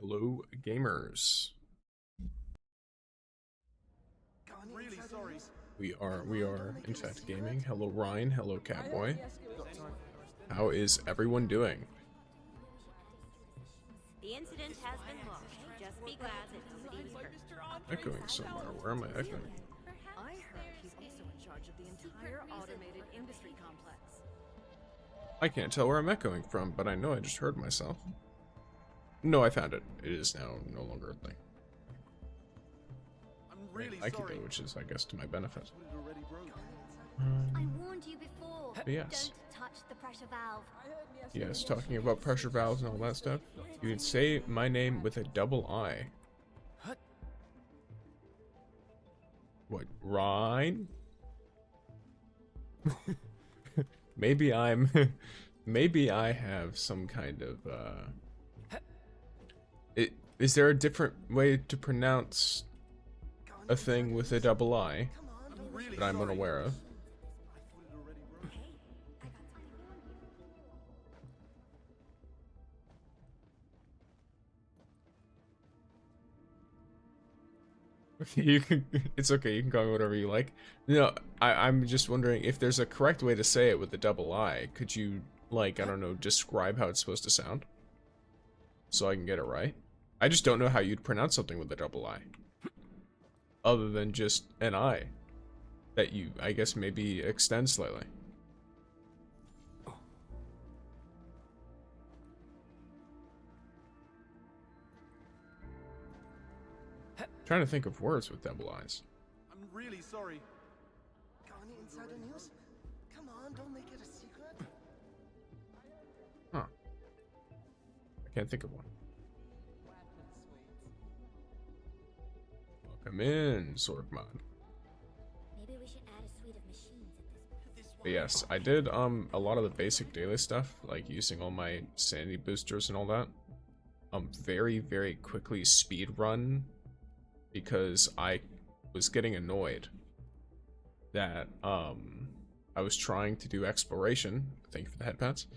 Hello, gamers. Really sorry. We are in fact gaming. Hello, Ryan. Hello, Catboy. How is everyone doing? The incident has been lost. Just be glad that nobody was hurt. Echoing somewhere. Where am I echoing? I heard he's also in charge of the entire automated industry complex. I can't tell where I'm echoing from, but I know I just heard myself. No, I found it. It is now no longer a thing. I'm really I keep sorry. it, which is, I guess, to my benefit. It already broke. I warned you before. Yes. Don't touch the pressure valve. Yes, talking about pressure valves and all that stuff. You can say my name with a double I. What, Ryan? Maybe I'm... Maybe I have some kind of, Is there a different way to pronounce a thing with a double I I'm really that I'm sorry. unaware of? I thought it already broke. You can, it's okay, you can call me whatever you like. No, I'm just wondering if there's a correct way to say it with a double I. Could you, like, I don't know, describe how it's supposed to sound? So I can get it right? I just don't know how you'd pronounce something with a double I. Other than just an I. That you, I guess, maybe extend slightly. Trying to think of words with double I's. I'm really sorry. Got any insider news? Come on, don't make it a secret. Huh. I can't think of one. Welcome in, Sorkmon. Maybe we should add a suite of machines at this point. But yes, I did a lot of the basic daily stuff, like using all my sanity boosters and all that. Very, very quickly speed run because I was getting annoyed that I was trying to do exploration. Thank you for the head pats.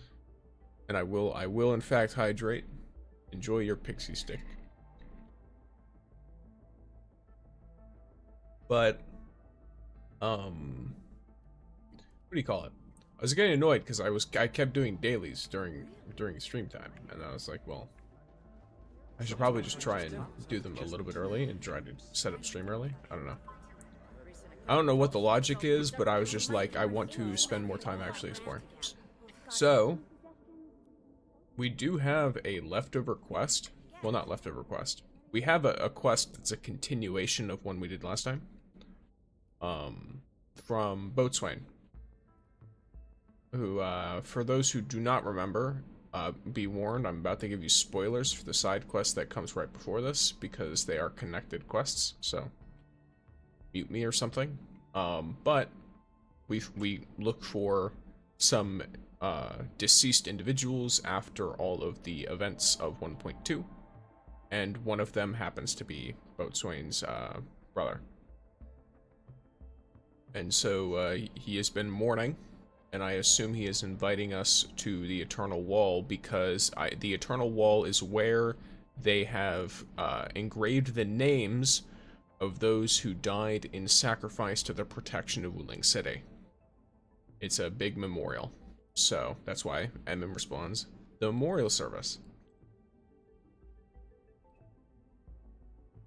And I will in fact hydrate. Enjoy your pixie stick. But what do you call it? I was getting annoyed because I kept doing dailies during stream time, and I was like, well, I should probably just try and do them a little bit early and try to set up stream early. I don't know. I don't know what the logic is, but I was just like, I want to spend more time actually exploring. So we do have a leftover quest. Well, not leftover quest. We have a quest that's a continuation of one we did last time. From Boatswain. Who, for those who do not remember, be warned, I'm about to give you spoilers for the side quest that comes right before this, because they are connected quests, so mute me or something. But we look for some deceased individuals after all of the events of 1.2, and one of them happens to be Boatswain's brother. And so he has been mourning, and I assume he is inviting us to the Eternal Wall because the Eternal Wall is where they have engraved the names of those who died in sacrifice to the protection of Wuling City. It's a big memorial, so that's why MM responds, the memorial service.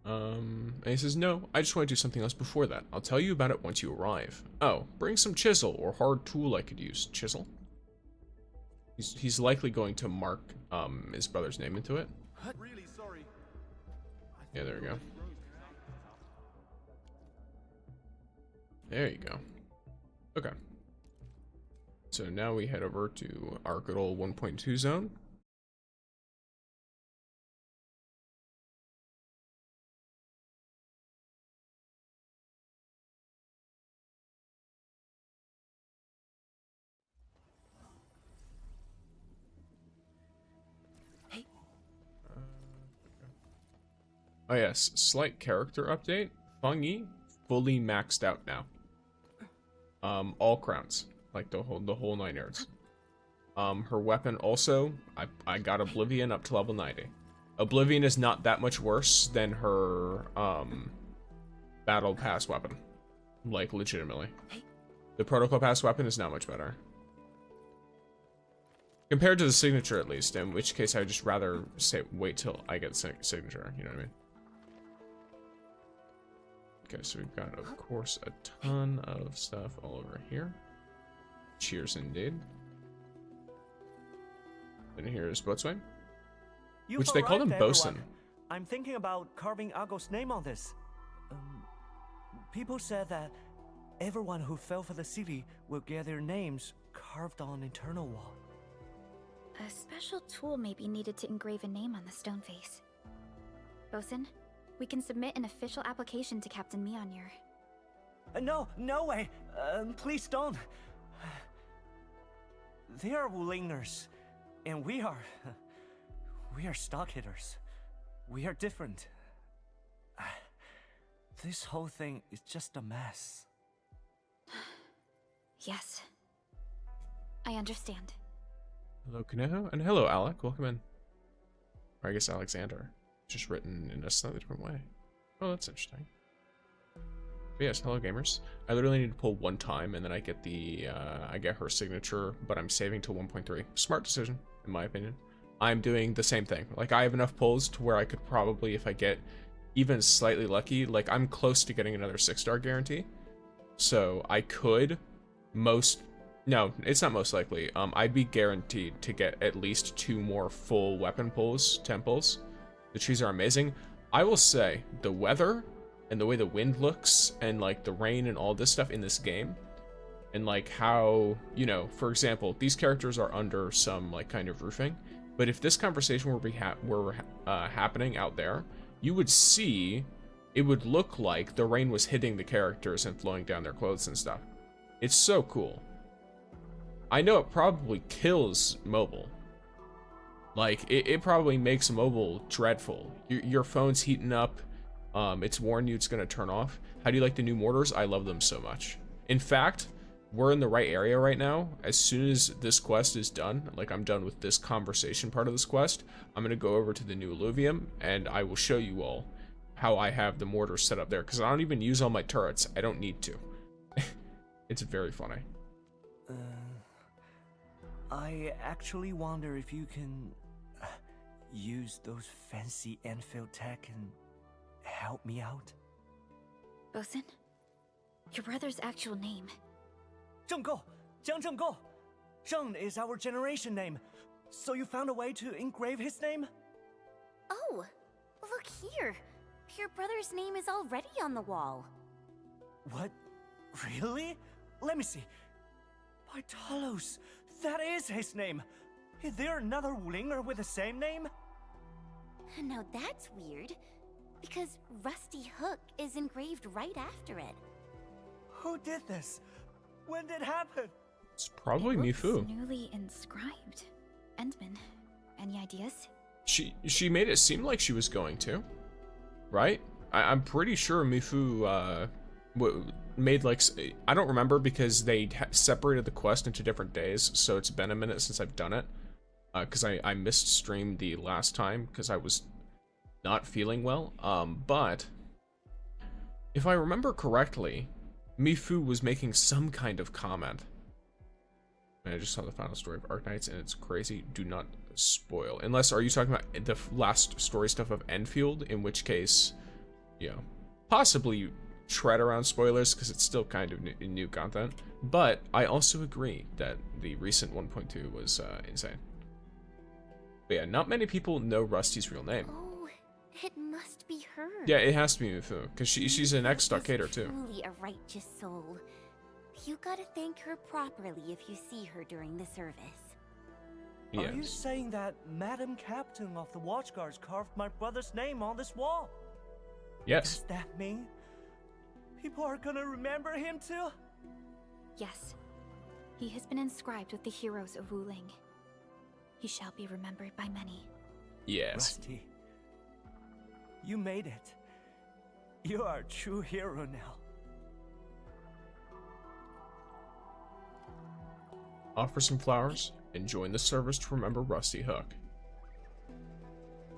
And he says, no, I just want to do something else before that. I'll tell you about it once you arrive. Oh, bring some chisel or hard tool I could use. Chisel? He's likely going to mark his brother's name into it. Really sorry. Yeah, there we go. There you go. Okay. So now we head over to our good old 1.2 zone. Oh yes, slight character update. Fangyi, fully maxed out now. All crowns, like the whole 9 yards. Her weapon also, I got Oblivion up to level 90. Oblivion is not that much worse than her battle pass weapon. Like, legitimately. The protocol pass weapon is not much better. Compared to the signature, at least, in which case I'd just rather say wait till I get signature, you know what I mean? Okay, so we've got, of course, a ton of stuff all over here. Cheers, indeed. And here's Boatswain, which they called him Bosun. I'm thinking about carving Argo's name on this. People said that everyone who fell for the city will get their names carved on an internal wall. A special tool may be needed to engrave a name on the stone face. Bosun, we can submit an official application to Captain Mjolnir. No way! Please don't. They are Wulingers, and we are stock hitters. We are different. This whole thing is just a mess. Yes. I understand. Hello, Kaneho, and hello, Alec. Welcome in. Or I guess Alexander. Just written in a slightly different way. Oh, that's interesting. But yes, hello, gamers. I literally need to pull one time, and then I get the I get her signature, but I'm saving till 1.3. Smart decision, in my opinion. I'm doing the same thing. Like, I have enough pulls to where I could probably, if I get even slightly lucky, like, I'm close to getting another 6-star guarantee. So I could no, it's not most likely. I'd be guaranteed to get at least 2 more full weapon pulls, 10 pulls. The trees are amazing. I will say, the weather and the way the wind looks and like the rain and all this stuff in this game, and like how, you know, for example, these characters are under some like kind of roofing, but if this conversation were happening out there, you would see it would look like the rain was hitting the characters and flowing down their clothes and stuff. It's so cool. I know it probably kills mobile. Like, it probably makes mobile dreadful. Your phone's heating up. It's warning you it's going to turn off. How do you like the new mortars? I love them so much. In fact, we're in the right area right now. As soon as this quest is done, like I'm done with this conversation part of this quest, I'm going to go over to the new alluvium, and I will show you all how I have the mortars set up there. Because I don't even use all my turrets. I don't need to. It's very funny. I actually wonder if you can use those fancy Endfield tech and help me out. Bosun, your brother's actual name. Zheng Zheng. Zheng is our generation name. So you found a way to engrave his name? Oh, look here. Your brother's name is already on the wall. What? Really? Let me see. By Talos, that is his name. Is there another Wulinger with the same name? Now that's weird, because Rusty Hook is engraved right after it. Who did this? When did it happen? It's probably It looks Mifu. newly inscribed. Endman, any ideas? She made it seem like she was going to, right? I'm pretty sure Mifu made like, I don't remember because they separated the quest into different days, so it's been a minute since I've done it. Because I missed stream the last time because I was not feeling well. But if I remember correctly, Mifu was making some kind of comment. And I just saw the final story of Arknights, and it's crazy. Do not spoil. Unless, are you talking about the last story stuff of Endfield? In which case, you know, possibly tread around spoilers because it's still kind of new content. But I also agree that the recent 1.2 was insane. But yeah, not many people know Rusty's real name. Oh, it must be her. Yeah, it has to be Mifu, because she's an ex-stockator too. Truly a righteous soul. You gotta thank her properly if you see her during the service. Are you Yes. saying that Madam Captain of the Watchguards carved my brother's name on this wall? Yes. Does that mean people are gonna remember him too? Yes. He has been inscribed with the heroes of Wuling. He shall be remembered by many. Yes. Rusty, you made it. You are a true hero now. Offer some flowers and join the service to remember Rusty Hook.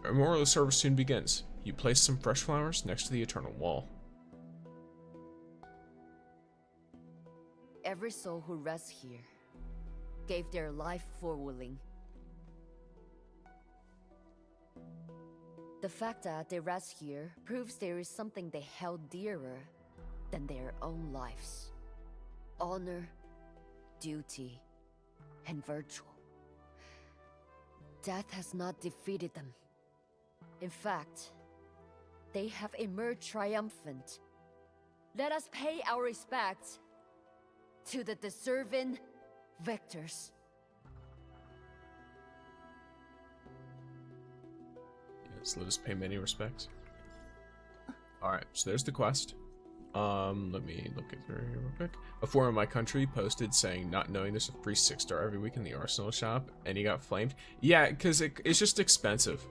A memorial service soon begins. You place some fresh flowers next to the eternal wall. Every soul who rests here gave their life for Wuling. The fact that they rest here proves there is something they held dearer than their own lives. Honor, duty, and virtue. Death has not defeated them. In fact, they have emerged triumphant. Let us pay our respects to the deserving victors. Yes, let us pay many respects. Alright, so there's the quest. Let me look at through here real quick. A forum in my country posted saying not knowing there's a free 6-star every week in the Arsenal shop, and he got flamed. Yeah, because it's just expensive.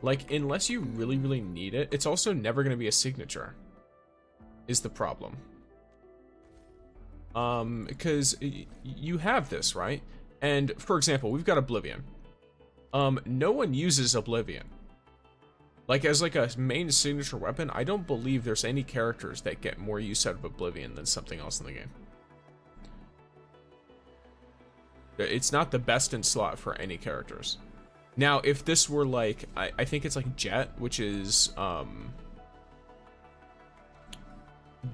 Like, unless you really, really need it, it's also never going to be a signature, is the problem. Because you have this, right? And, for example, we've got Oblivion. No one uses Oblivion. Like, as like a main signature weapon, I don't believe there's any characters that get more use out of Oblivion than something else in the game. It's not the best in slot for any characters. Now, if this were like, I think it's like Jet, which is,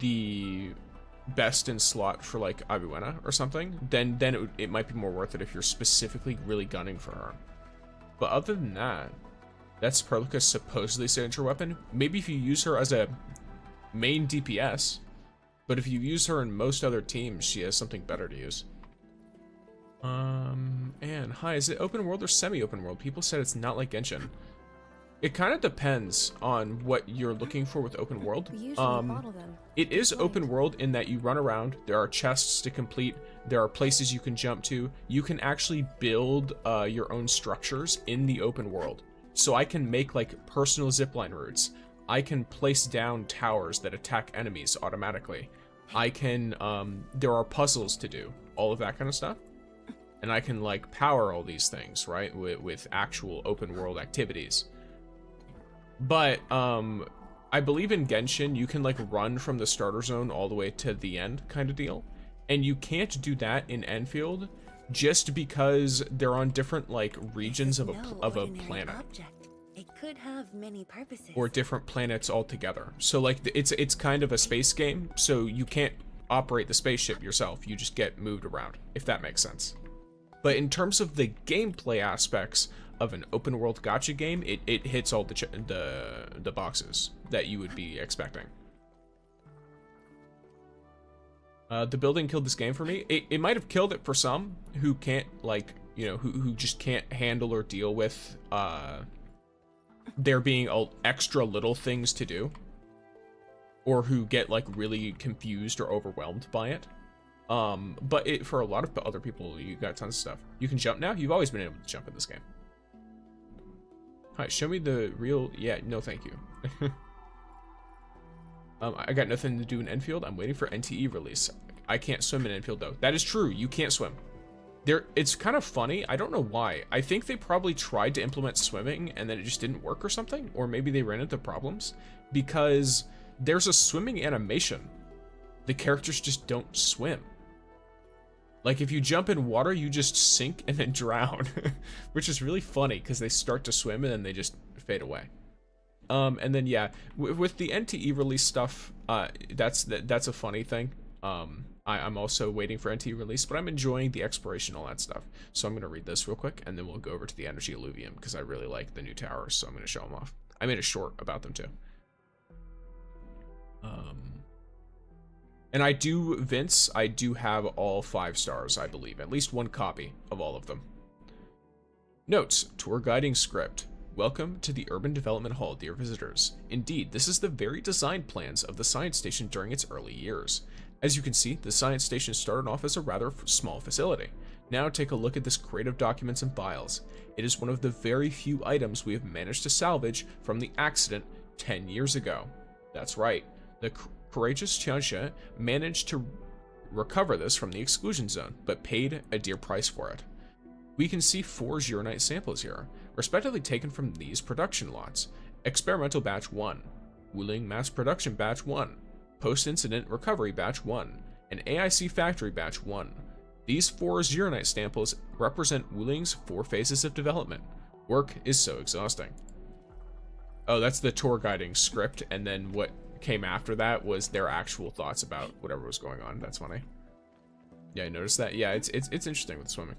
the best in slot for like Abuena or something, then it might be more worth it if you're specifically really gunning for her. But other than that, that's Perlica's supposedly signature weapon. Maybe if you use her as a main DPS, but if you use her in most other teams, she has something better to use. And hi, is it open world or semi-open world? People said it's not like Genshin. It kind of depends on what you're looking for with open world. It is open world in that you run around, there are chests to complete, there are places you can jump to, you can actually build your own structures in the open world. So I can make like personal zipline routes. I can place down towers that attack enemies automatically. I can, there are puzzles to do, all of that kind of stuff. And I can like power all these things, right, with actual open world activities. But I believe in Genshin, you can like run from the starter zone all the way to the end kind of deal. And you can't do that in Endfield just because they're on different like regions of a planet. It could have many purposes. Or different planets altogether. So like it's kind of a space game, so you can't operate the spaceship yourself. You just get moved around, if that makes sense. But in terms of the gameplay aspects of an open world gacha game, it hits all the boxes that you would be expecting. The building killed this game for me. It might have killed it for some who can't, like, you know, who just can't handle or deal with there being extra little things to do, or who get like really confused or overwhelmed by it. But for a lot of other people, you got tons of stuff. You can jump now. You've always been able to jump in this game. Hi, show me the real. Yeah, no, thank you. I got nothing to do in Endfield. I'm waiting for NTE release. I can't swim in Endfield though. That is true. You can't swim. It's kind of funny. I don't know why. I think they probably tried to implement swimming and then it just didn't work or something. Or maybe they ran into problems because there's a swimming animation. The characters just don't swim. Like if you jump in water, you just sink and then drown, which is really funny because they start to swim and then they just fade away. And then yeah, with the NTE release stuff, that's a funny thing. I'm also waiting for NTE release, but I'm enjoying the exploration, all that stuff. So I'm gonna read this real quick, and then we'll go over to the Energy Alluvium because I really like the new towers. So I'm gonna show them off. I made a short about them too. And I do have all 5 stars, I believe, at least one copy of all of them. Notes: tour guiding script. Welcome to the Urban Development Hall, dear visitors. Indeed, this is the very design plans of the science station during its early years. As you can see, the science station started off as a rather small facility. Now take a look at this crate of documents and files. It is one of the very few items we have managed to salvage from the accident 10 years ago. That's right, the courageous Qianxue managed to recover this from the exclusion zone, but paid a dear price for it. We can see 4 Zhuang samples here. respectively taken from these production lots. Experimental Batch 1, Wuling Mass Production Batch 1, Post-Incident Recovery Batch 1, and AIC Factory Batch 1. These 4 Zeronite samples represent Wuling's 4 phases of development. Work is so exhausting. Oh, that's the tour guiding script, and then what came after that was their actual thoughts about whatever was going on. That's funny. Yeah, I noticed that. Yeah, it's interesting with swimming.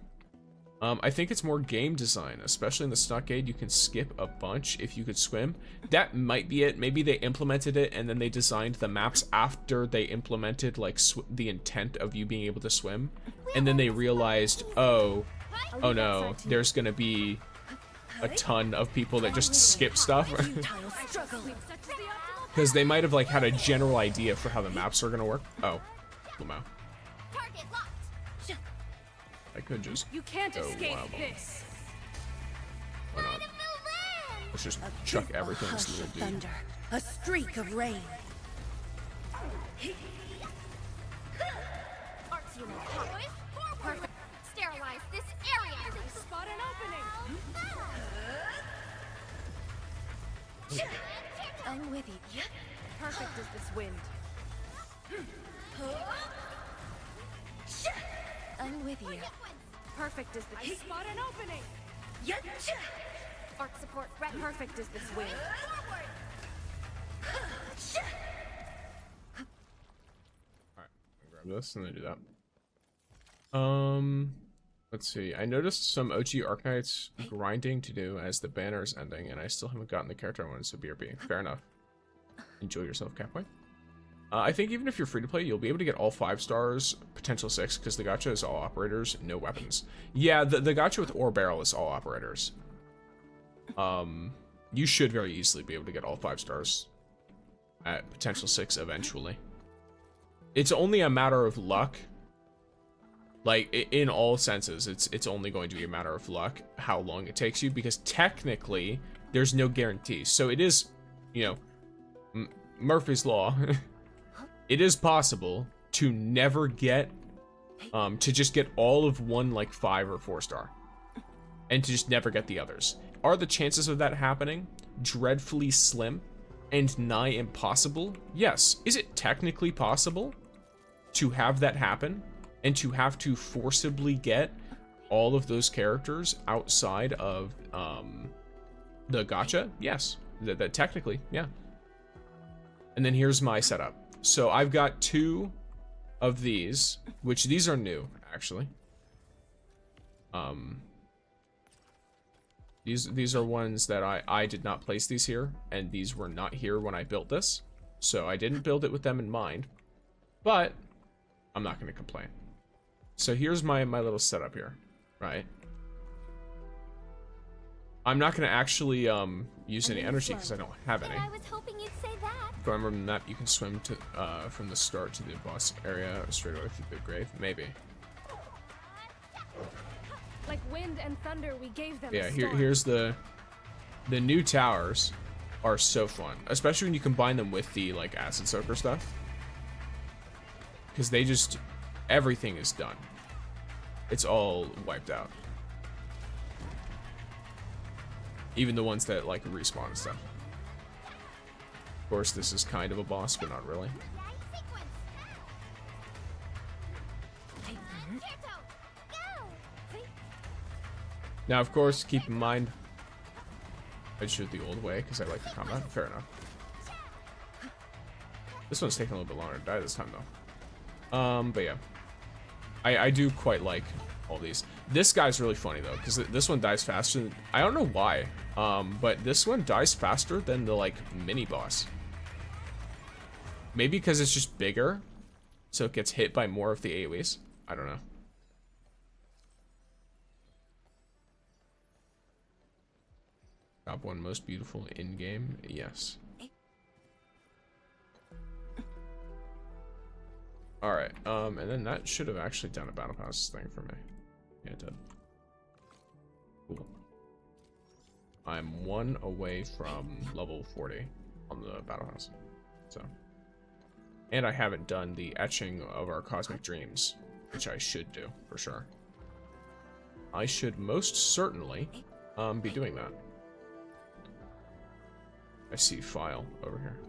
I think it's more game design, especially in the stockade. You can skip a bunch if you could swim. That might be it. Maybe they implemented it and then they designed the maps after they implemented like the intent of you being able to swim, and then they realized, oh no, there's gonna be a ton of people that just skip stuff. Because they might have like had a general idea for how the maps are gonna work. Oh, Lamau. I could just You can't escape wild. this. Why not? Let's just chuck everything in this little dude. Thunder, a streak of rain. Arcs unit, perfect. Sterilize this area. Spot an opening. I'm with you. Perfect is this wind. I'm with you. Perfect is the spot an opening. Arc support ready. Perfect is this wind. Alright, grab this and then do that. Let's see. I noticed some OG Arknights grinding to do as the banner is ending, and I still haven't gotten the character I wanted, so BRB. Fair enough. Enjoy yourself, Catboy. I think even if you're free to play, you'll be able to get all 5 stars, potential 6, because the gacha is all operators, no weapons. Yeah, the gacha with ore barrel is all operators. You should very easily be able to get all 5 stars at potential 6 eventually. It's only a matter of luck. Like, in all senses, it's only going to be a matter of luck how long it takes you, because technically, there's no guarantee. So it is, you know, Murphy's Law. It is possible to never get, to just get all of one, like, 5 or 4 star. And to just never get the others. Are the chances of that happening dreadfully slim and nigh impossible? Yes. Is it technically possible to have that happen? And to have to forcibly get all of those characters outside of the gacha? Yes. That technically, yeah. And then here's my setup. So I've got 2 of these, which these are new, actually. These are ones that I did not place these here, and these were not here when I built this. So I didn't build it with them in mind. But I'm not going to complain. So here's my little setup here, right? I'm not going to actually use any energy because I don't have any. I was hoping you'd say that. If I remember the map, you can swim to from the start to the boss area straight away through the grave. Maybe. Like wind and thunder, we gave them. Yeah, here's the new towers are so fun, especially when you combine them with the like acid soaker stuff, because they just everything is done. It's all wiped out. Even the ones that like respawn and stuff. Of course, this is kind of a boss, but not really. Now, of course, keep in mind, I shoot the old way because I like the combat. Fair enough. This one's taking a little bit longer to die this time, though. But yeah. I do quite like all these. This guy's really funny, though, because this one dies faster than... I don't know why, but this one dies faster than the, like, mini-boss. Maybe because it's just bigger, so it gets hit by more of the AoEs. I don't know. Top 1 most beautiful in-game? Yes. Alright, and then that should have actually done a battle pass thing for me. Yeah, it did. Cool. I'm 1 away from level 40 on the battle pass. So. And I haven't done the etching of our cosmic dreams, which I should do, for sure. I should most certainly be doing that. I see file over here.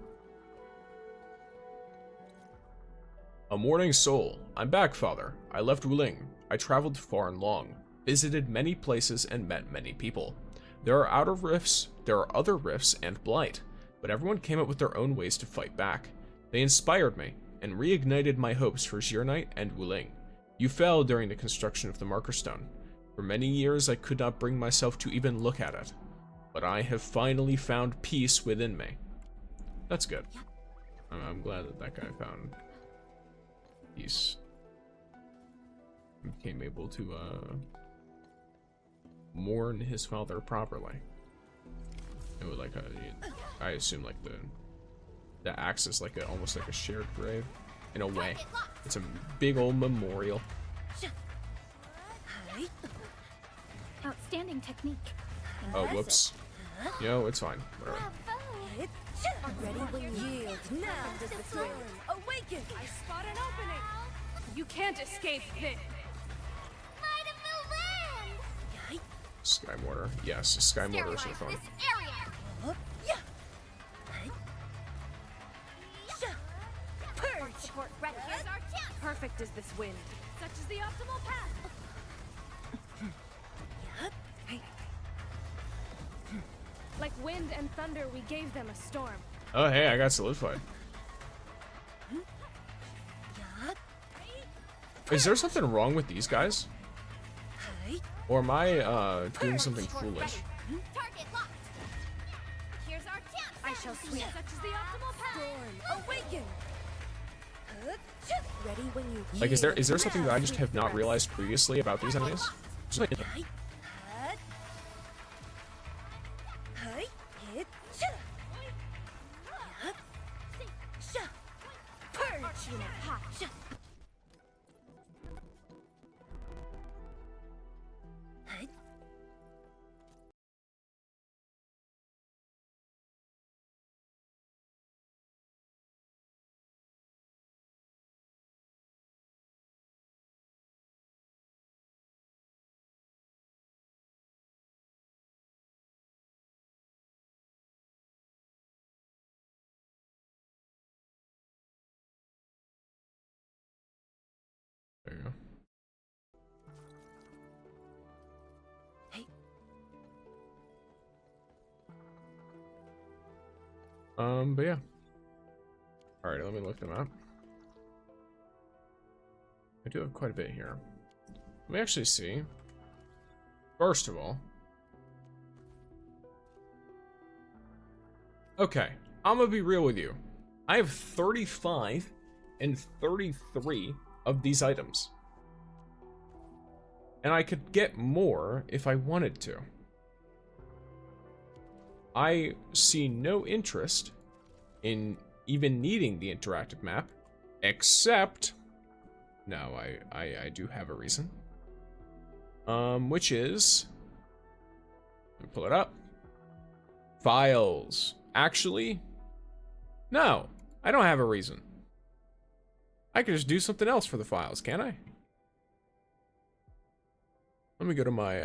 A morning soul. I'm back, father. I left Wuling. I traveled far and long, visited many places and met many people. There are other rifts and blight, but everyone came up with their own ways to fight back. They inspired me and reignited my hopes for Zhuang and Wuling. You fell during the construction of the marker stone. For many years I could not bring myself to even look at it, but I have finally found peace within me. That's good. I'm glad that that guy found peace. Became able to mourn his father properly. It would like I assume like the axe is like almost like a shared grave in a way. It's a big old memorial. Outstanding technique. Oh, whoops. Yo, it's fine. Whatever. Ready when you yield. Now does the storm awaken. I spot an opening. You can't escape this. Light of the wind! Sky mortar. Yes, sky mortar is Sterilize fun. this area! Purge. Support ready. Here's our chance. Perfect is this wind. Such is the optimal path. Like wind and thunder, we gave them a storm. Oh, hey, I got solidified. Is there something wrong with these guys? Or am I doing something foolish? Target locked! Here's our chance! I shall sweep. Such is the optimal path. Storm awaken. Ready when you Like, is there something that I just have not realized previously about these enemies? Just like- There you go. But yeah. Alright, let me look them up. I do have quite a bit here. Let me actually see. First of all. Okay, I'm gonna be real with you. I have 35 and 33 of these items. And I could get more if I wanted to. I see no interest in even needing the interactive map, except... No, I do have a reason. Which is... Let me pull it up. Files. Actually, no, I don't have a reason. I could just do something else for the files, can't I? Let me go to my,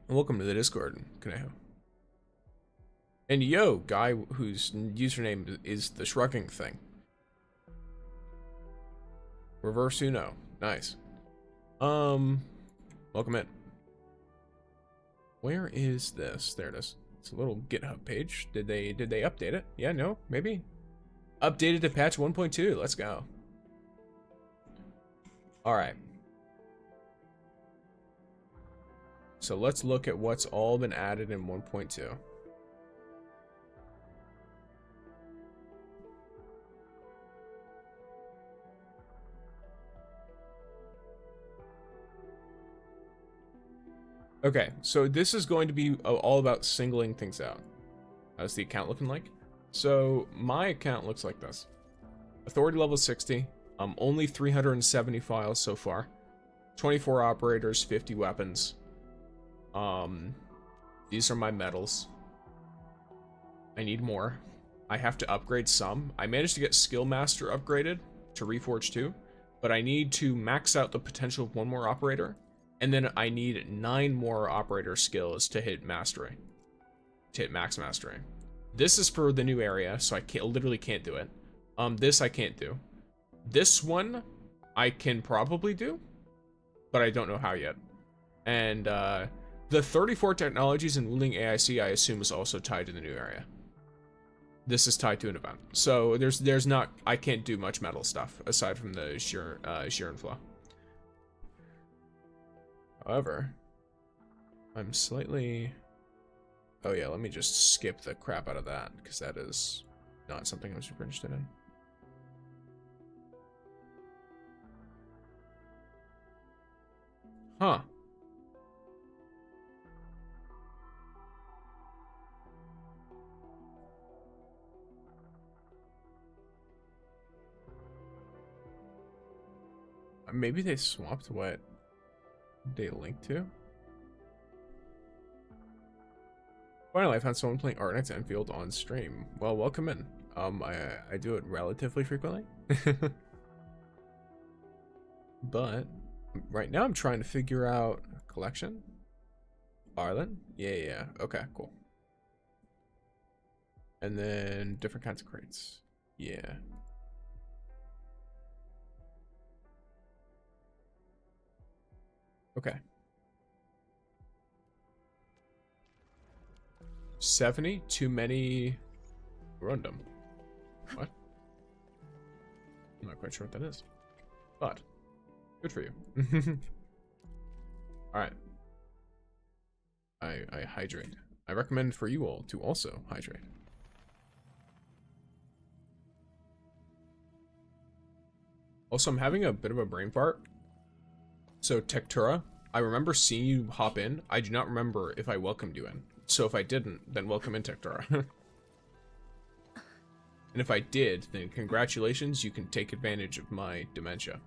welcome to the Discord, Kaneho. And yo, guy whose username is the shrugging thing. Reverse Uno. Nice. Welcome in. Where is this? There it is. It's a little GitHub page. Did they update it? Yeah, no, maybe. Updated to patch 1.2. Let's go. All right. So let's look at what's all been added in 1.2. Okay, so this is going to be all about singling things out. How's the account looking like? So my account looks like this. Authority level 60. Only 370 files so far. 24 operators, 50 weapons. These are my medals. I need more. I have to upgrade some. I managed to get Skill Master upgraded to Reforge 2, but I need to max out the potential of one more operator And then I need 9 more operator skills to hit mastery. To hit max mastery. This is for the new area, so I literally can't do it. This I can't do. This one I can probably do, but I don't know how yet. And the 34 technologies in ruling AIC I assume is also tied to the new area. This is tied to an event. So there's not, I can't do much metal stuff aside from the sheer inflow. However, I'm slightly, oh yeah, let me just skip the crap out of that because that is not something I'm super interested in. Huh. Maybe they swapped what they linked to. Finally, I found someone playing Arknights Endfield on stream. Well, welcome in. I do it relatively frequently. But right now I'm trying to figure out collection. Ireland? Yeah. Okay, cool. And then different kinds of crates. Yeah. Okay. 70? Too many random. What? I'm not quite sure what that is. But good for you. Alright. I hydrate. I recommend for you all to also hydrate. Also, I'm having a bit of a brain fart. So, Tektura, I remember seeing you hop in. I do not remember if I welcomed you in. So if I didn't, then welcome in, Tektura. And if I did, then congratulations, you can take advantage of my dementia.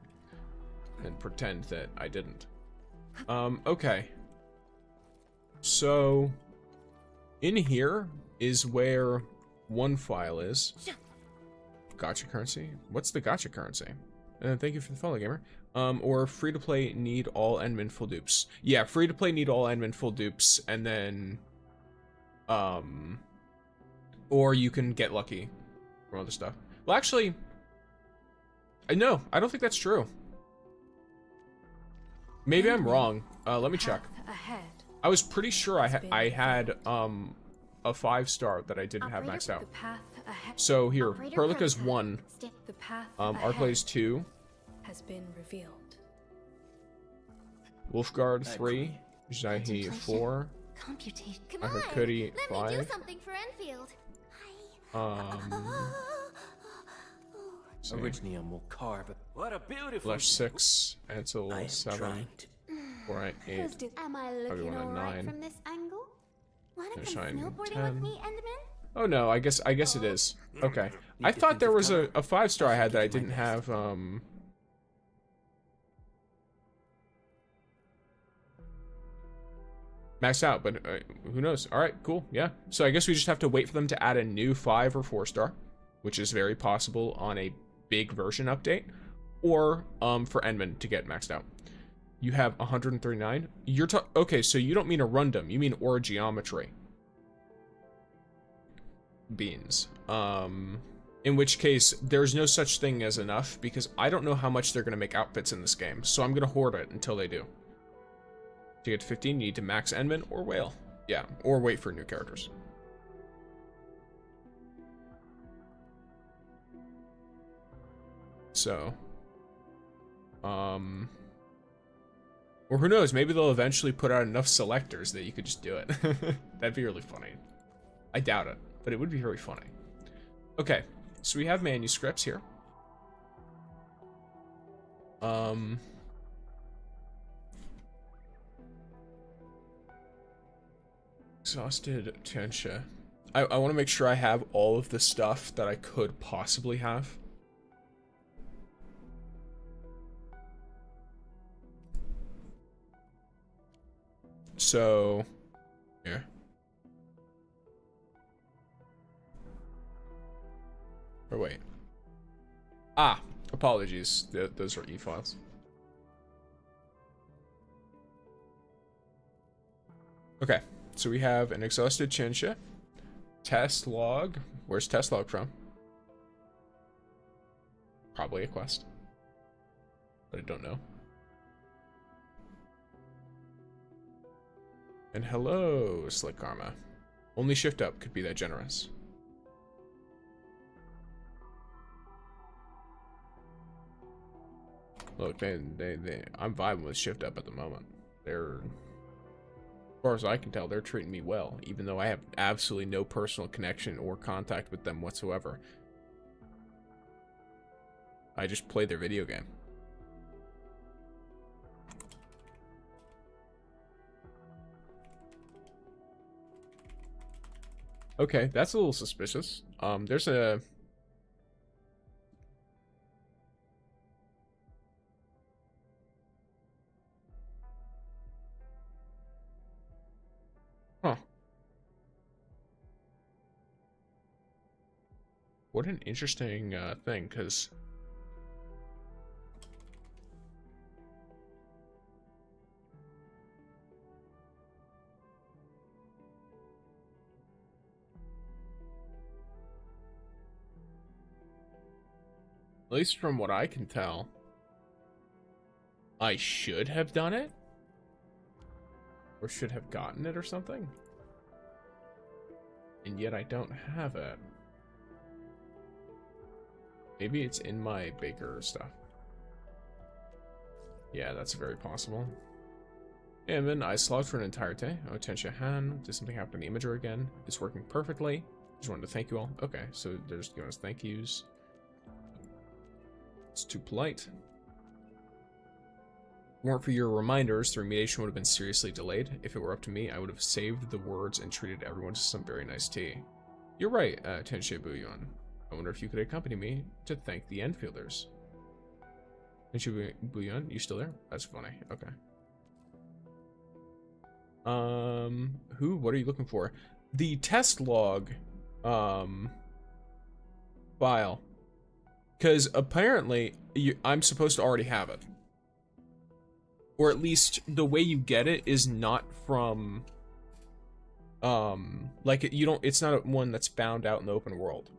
And pretend that I didn't. Okay. So, in here is where one file is. Gacha currency? What's the gacha currency? Thank you for the follow, gamer. Or free-to-play need all admin full dupes. Yeah, free-to-play need all admin full dupes, and then... or you can get lucky from other stuff. Well, actually... no, I don't think that's true. Maybe I'm wrong. Let me check. I was pretty sure I had a 5-star that I didn't have maxed out. So here, Perlica's 1. Arknights 2. Has been revealed. Wolfguard 3. Jaihi 4. Computation. I heard Cody 5. Let me do something for Enfield. Originium will carve it. What a beautiful. Flesh 6. Ansel 7. 4, 8. Am I Probably looking 1 on alright 9. from this angle? Wanna come Shine snowboarding 10. with me, Enderman? Oh no, I guess it is. Okay. I thought there was a 5-star I had that I didn't have, maxed out, but who knows? Alright, cool, yeah. So I guess we just have to wait for them to add a new 5 or 4-star, which is very possible on a big version update, or for Enman to get maxed out. You have 139? Okay, so you don't mean a rundum, you mean orogeometry. Beans. In which case, there's no such thing as enough, because I don't know how much they're going to make outfits in this game, so I'm going to hoard it until they do. To get 15, you need to max Enman or Whale. Yeah, or wait for new characters. So, or who knows, maybe they'll eventually put out enough selectors that you could just do it. That'd be really funny. I doubt it, but it would be very funny. Okay, so we have manuscripts here. Exhausted Tensha. I want to make sure I have all of the stuff that I could possibly have. So, yeah. Or wait. Apologies. Those are e-files. Okay, so we have an exhausted Chinsha. Test log. Where's test log from? Probably a quest. But I don't know. And hello, Slick Karma. Only shift up could be that generous. Look, I'm vibing with shift up at the moment. They're, as far as I can tell, they're treating me well, even though I have absolutely no personal connection or contact with them whatsoever. I just play their video game. Okay, that's a little suspicious. There's a... Huh. What an interesting thing, because... At least from what I can tell, I should have done it? Or should have gotten it or something? And yet I don't have it. Maybe it's in my baker stuff. Yeah, that's very possible. And then I slogged for an entire day. Oh, Tensha Han. Did something happen to the imager again? It's working perfectly. Just wanted to thank you all. Okay, so they're just giving us thank yous. It's too polite. Weren't for your reminders, the remediation would have been seriously delayed. If it were up to me, I would have saved the words and treated everyone to some very nice tea. You're right, Tenshe Bouillon. I wonder if you could accompany me to thank the Enfielders. Tenshe Bouillon, you still there? That's funny. Okay. Who? What are you looking for? The test log, file. Because apparently, I'm supposed to already have it. Or at least the way you get it is not from, like it's not one that's found out in the open world.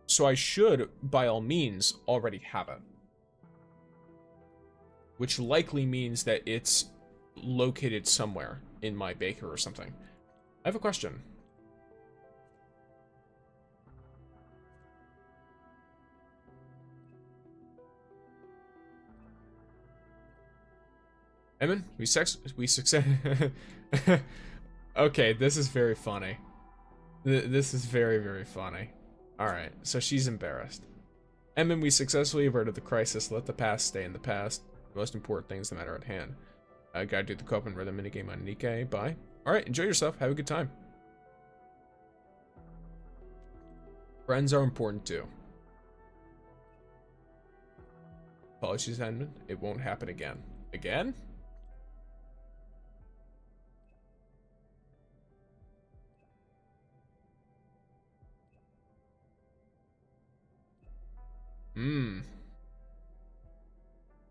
So I should, by all means, already have it. Which likely means that it's located somewhere in my baker or something. I have a question. Emin, we success. Okay, this is very funny. This is very, very funny. Alright, so she's embarrassed. Emin, we successfully averted the crisis. Let the past stay in the past. The most important things the matter at hand. Gotta do the co-op and rhythm minigame on Nikkei. Bye. Alright, enjoy yourself. Have a good time. Friends are important too. Apologies, Emin. It won't happen again. Again?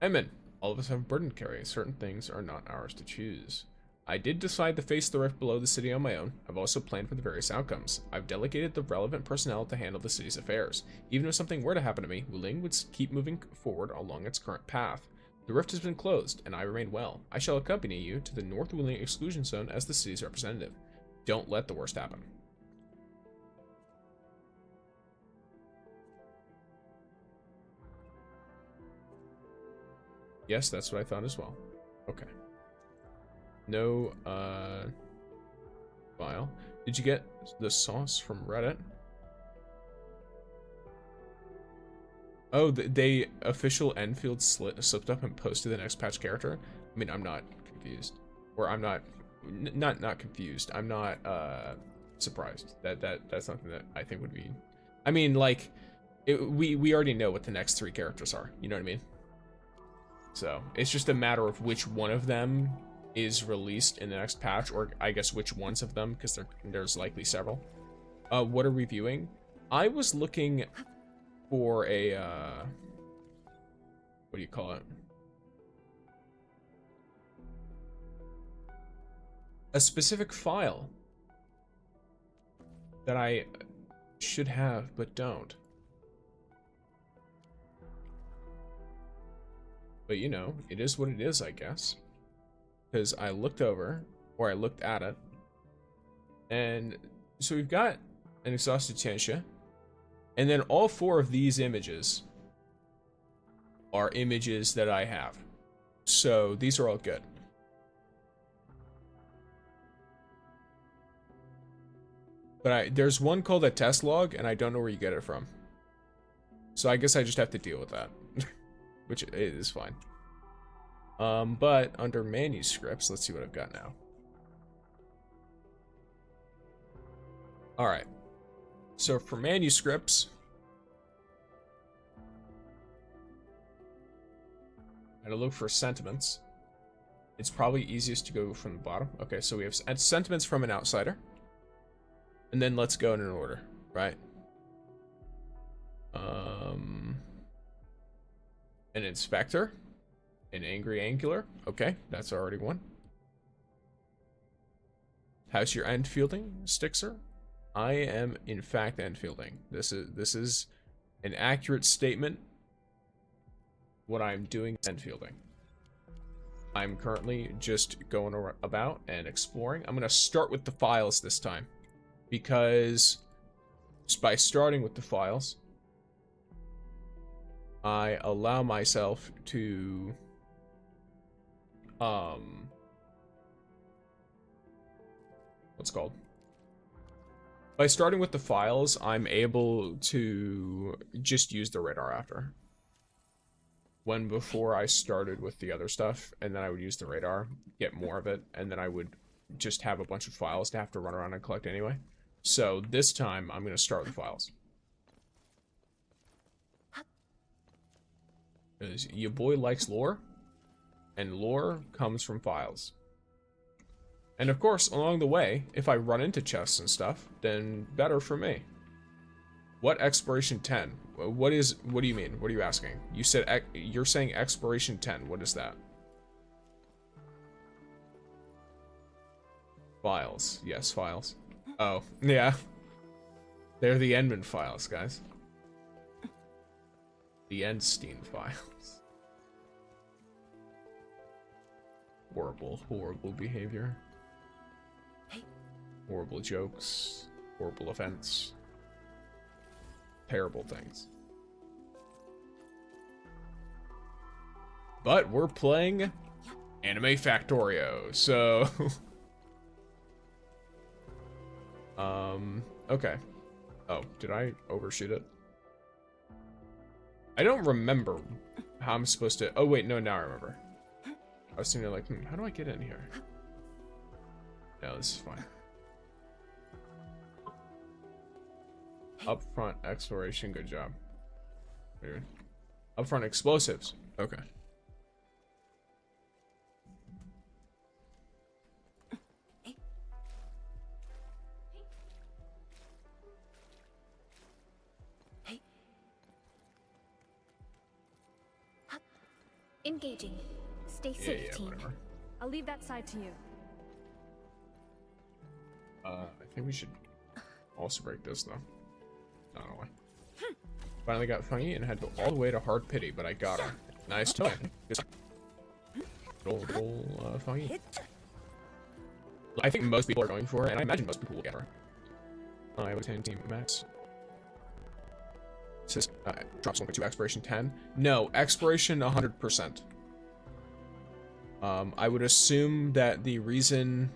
Emin, all of us have a burden to carry. Certain things are not ours to choose. I did decide to face the rift below the city on my own. I've also planned for the various outcomes. I've delegated the relevant personnel to handle the city's affairs. Even if something were to happen to me, Wuling would keep moving forward along its current path. The rift has been closed, and I remain well. I shall accompany you to the North Wuling exclusion zone as the city's representative. Don't let the worst happen. Yes, that's what I thought as well. Okay. No, file. Did you get the sauce from Reddit? Oh, they official Endfield slipped up and posted the next patch character? I mean, I'm not confused. Or I'm not confused. I'm not, surprised. That's something that I think would be... I mean, like, we already know what the next 3 characters are. You know what I mean? So, it's just a matter of which one of them is released in the next patch, or I guess which ones of them, because there's likely several. What are we viewing? I was looking for a, what do you call it? a specific file that I should have but don't. But you know, it is what it is, I guess. Because I looked over, or I looked at it, and so we've got an exhausted Tianxia, and then all 4 of these images are images that I have. So these are all good. But there's one called a test log, and I don't know where you get it from. So I guess I just have to deal with that. Which is fine. But under manuscripts, let's see what I've got now. Alright. So for manuscripts, I gotta look for sentiments. It's probably easiest to go from the bottom. Okay, so we have sentiments from an outsider. And then let's go in an order, right? An inspector. An angry angular. Okay, that's already one. How's your Endfielding, Stixer? I am in fact Endfielding. This is an accurate statement. What I'm doing is Endfielding. I'm currently just going about and exploring. I'm gonna start with the files this time, because just by starting with the files, I allow myself to what's it called? By starting with the files, I'm able to just use the radar after. When before I started with the other stuff, and then I would use the radar, get more of it, and then I would just have a bunch of files to have to run around and collect anyway. So this time, I'm going to start with files. Because your boy likes lore, and lore comes from files. And of course, along the way, if I run into chests and stuff, then better for me. What exploration 10? What do you mean? What are you asking? You said you're saying exploration 10. What is that? Files. Yes, files. Oh, yeah. They're the Endman files, guys. The Endstein files. Horrible, horrible behavior. Horrible jokes. Horrible offense. Terrible things. But we're playing Anime Factorio, so... okay. Oh, did I overshoot it? I don't remember how I'm supposed to... Oh, wait, no, now I remember. I was thinking like, how do I get in here? No, this is fine. Upfront exploration, good job. Weird. Upfront explosives. Okay. Engaging. Stay safe, team. Whatever. I'll leave that side to you. I think we should also break this though. I don't know why. Finally got Fangyi and had to go all the way to Hard Pity, but I got her. Nice toy. Roll, Fangyi. I think most people are going for it, and I imagine most people will get her. I have a 10 team max. It says drops only to exploration 10. No, exploration 100%. I would assume that the reason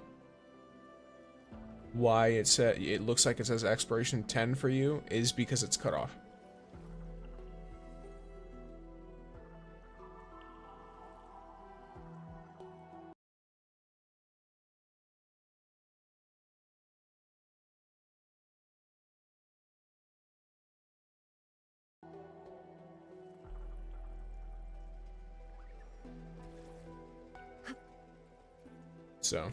why it looks like it says exploration 10 for you is because it's cut off. So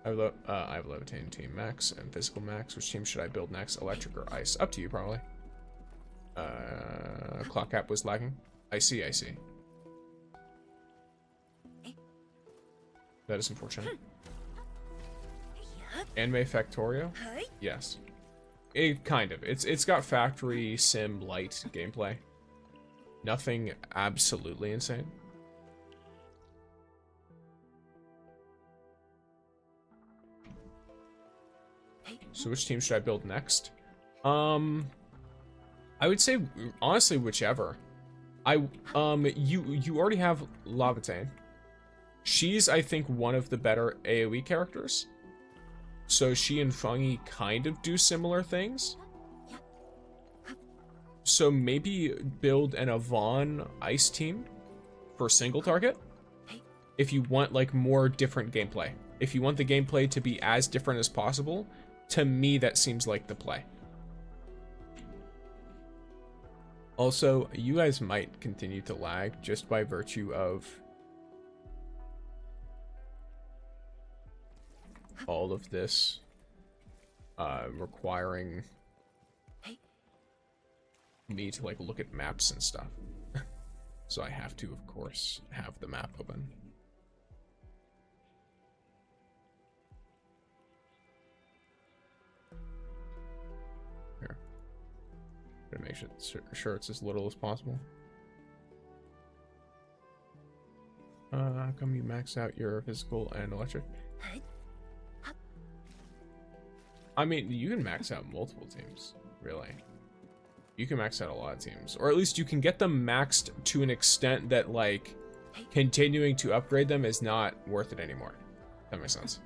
I have levitating team max and physical max. Which team should I build next? Electric or ice? Up to you, probably. Clock cap was lagging. I see. That is unfortunate. Anime Factorio? Yes. It kind of. It's got factory sim light gameplay. Nothing absolutely insane. So which team should I build next? I would say honestly whichever. You already have Lavatane. She's, I think, one of the better AoE characters. So she and Fangyi kind of do similar things. So maybe build an Avon Ice team for single target. If you want like more different gameplay. If you want the gameplay to be as different as possible, to me that seems like the play. Also, you guys might continue to lag just by virtue of all of this requiring me to like look at maps and stuff. So I have to, of course, have the map open. Here. Gotta make sure it's as little as possible. How come you max out your physical and electric? I mean, you can max out multiple teams, really. You can max out a lot of teams. Or at least you can get them maxed to an extent that, like, continuing to upgrade them is not worth it anymore. That makes sense.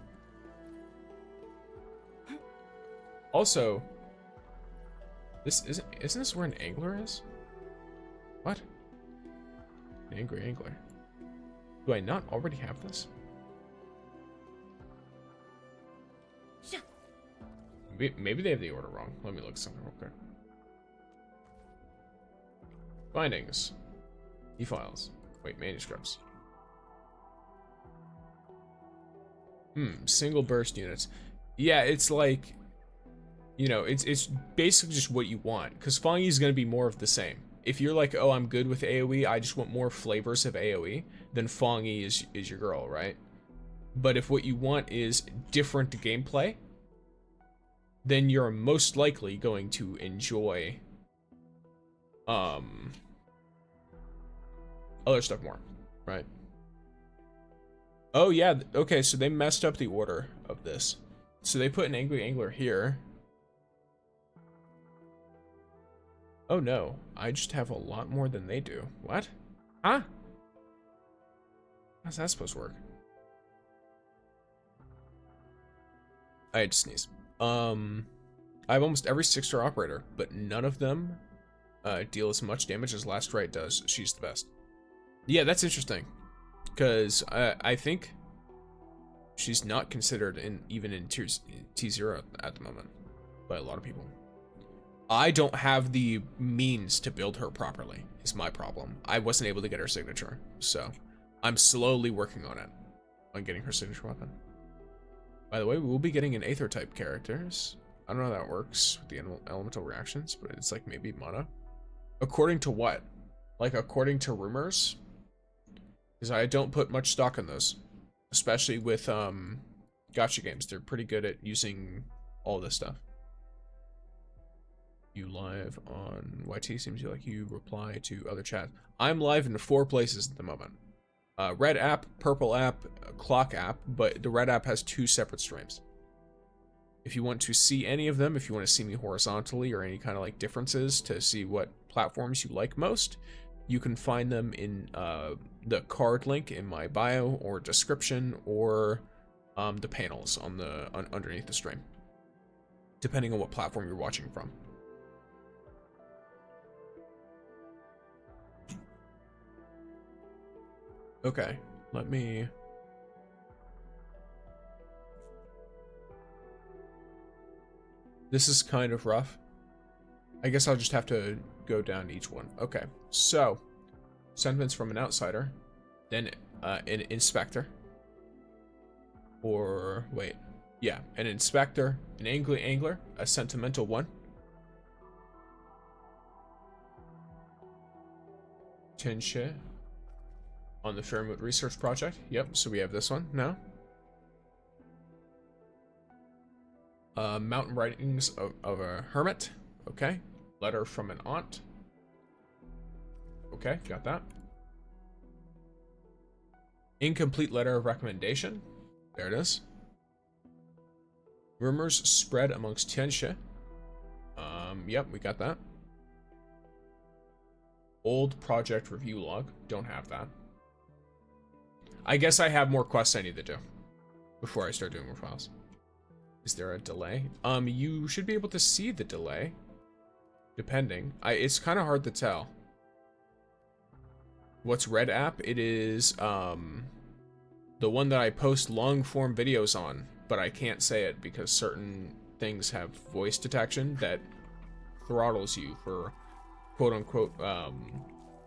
Also, isn't this where an angler is? What? An angry angler. Do I not already have this? Maybe they have the order wrong. Let me look something real quick. Findings. E-files. Wait, manuscripts. Single burst units. Yeah, it's like, you know, it's basically just what you want. Because Fangyi is going to be more of the same. If you're like, oh, I'm good with AoE, I just want more flavors of AoE, then Fangyi is your girl, right? But if what you want is different gameplay, then you're most likely going to enjoy other stuff more, right? Oh yeah, okay, so they messed up the order of this. So they put an angry angler here. Oh no, I just have a lot more than they do. What? Huh? How's that supposed to work? I had to sneeze. I have almost every 6-star operator, but none of them deal as much damage as Last Right does. She's the best. Yeah, that's interesting, because I think she's not considered even in T0 at the moment by a lot of people. I don't have the means to build her properly, is my problem. I wasn't able to get her signature, so I'm slowly working on it, on getting her signature weapon. By the way, we will be getting an Aether type characters. I don't know how that works with the elemental reactions, but it's like maybe mono. According to what? Like according to rumors? Because I don't put much stock in those. Especially with gacha games. They're pretty good at using all this stuff. You live on YT, seems like you reply to other chats. I'm live in 4 places at the moment. Red app, purple app, clock app, but the red app has 2 separate streams. If you want to see any of them, if you want to see me horizontally or any kind of like differences to see what platforms you like most, you can find them in the card link in my bio or description or the panels on the underneath the stream, depending on what platform you're watching from. Okay, let me... This is kind of rough. I guess I'll just have to go down to each one. Okay, so sentiments from an outsider, then an inspector, or wait, yeah, an inspector, an angry angler, a sentimental one, Tinshe on the Fairmoot Research Project. Yep, so we have this one now. Mountain writings of a hermit. Okay. Letter from an aunt. Okay, got that. Incomplete letter of recommendation. There it is. Rumors spread amongst Tianxia. Yep, we got that. Old project review log. Don't have that. I guess I have more quests I need to do before I start doing more files. Is there a delay? You should be able to see the delay. Depending. It's kind of hard to tell. What's Red app? It is, the one that I post long form videos on, but I can't say it because certain things have voice detection that throttles you for quote unquote,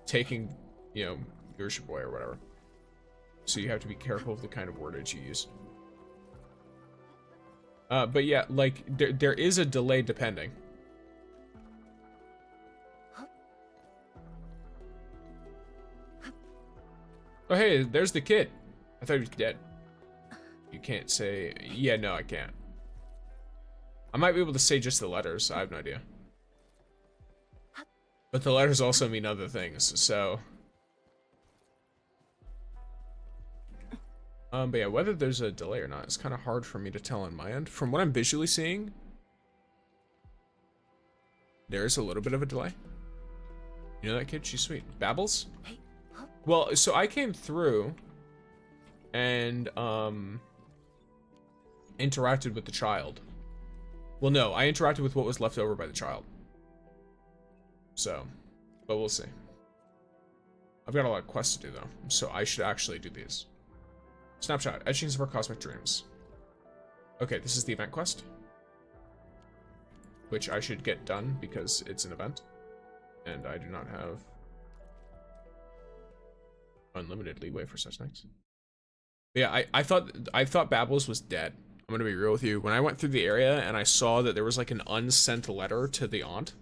taking, you know, viewership away or whatever. So you have to be careful of the kind of wordage you use. But yeah, like, there is a delay depending. Oh hey, there's the kid. I thought he was dead. You can't say... Yeah, no, I can't. I might be able to say just the letters. I have no idea. But the letters also mean other things, so... But yeah, whether there's a delay or not, it's kind of hard for me to tell on my end. From what I'm visually seeing, there is a little bit of a delay. You know that kid? She's sweet. Babbles? Well, so I came through and interacted with the child. Well, no, I interacted with what was left over by the child. So, but we'll see. I've got a lot of quests to do though, so I should actually do these. Snapshot, etchings of our cosmic dreams. Okay, this is the event quest, which I should get done because it's an event, and I do not have unlimited leeway for such things. But yeah, I thought Babbles was dead. I'm gonna be real with you. When I went through the area and I saw that there was like an unsent letter to the aunt,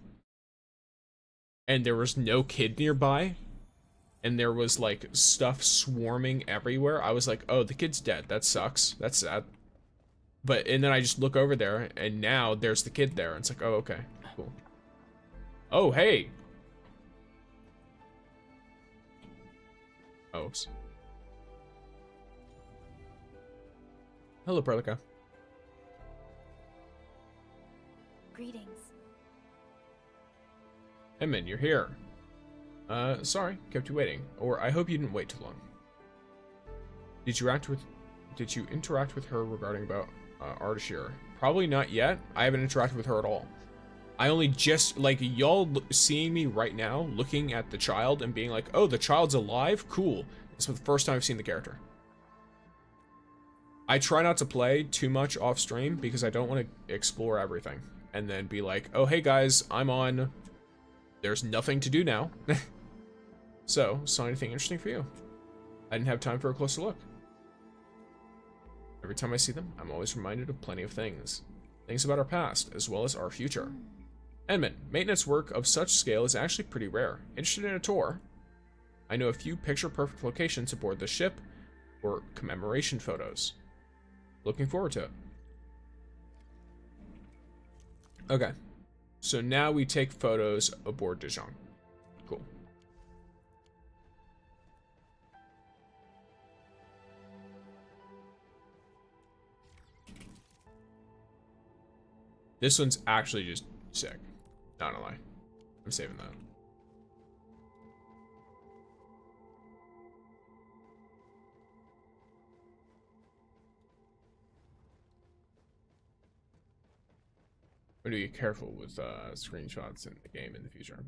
and there was no kid nearby, and there was like stuff swarming everywhere, I was like, oh, the kid's dead. That sucks. That's sad. But, and then I just look over there, and now there's the kid there. And it's like, oh, okay, cool. Oh, hey. Oh, oops. Hello, Perlica. Greetings. Emin, you're here. Sorry, kept you waiting. Or I hope you didn't wait too long. Did you interact with her regarding about Ardashir? Probably not yet. I haven't interacted with her at all. I only just, like, y'all seeing me right now, looking at the child and being like, oh, the child's alive? Cool. It's the first time I've seen the character. I try not to play too much off stream because I don't want to explore everything. And then be like, oh, hey guys, I'm on. There's nothing to do now. So, saw anything interesting for you? I didn't have time for a closer look. Every time I see them, I'm always reminded of plenty of things. Things about our past, as well as our future. Edmund, maintenance work of such scale is actually pretty rare. Interested in a tour? I know a few picture-perfect locations aboard the ship, or commemoration photos. Looking forward to it. Okay. So now we take photos aboard Zhuang. Cool. This one's actually just sick. Not gonna lie. I'm saving that. I'm gonna be careful with screenshots in the game in the future.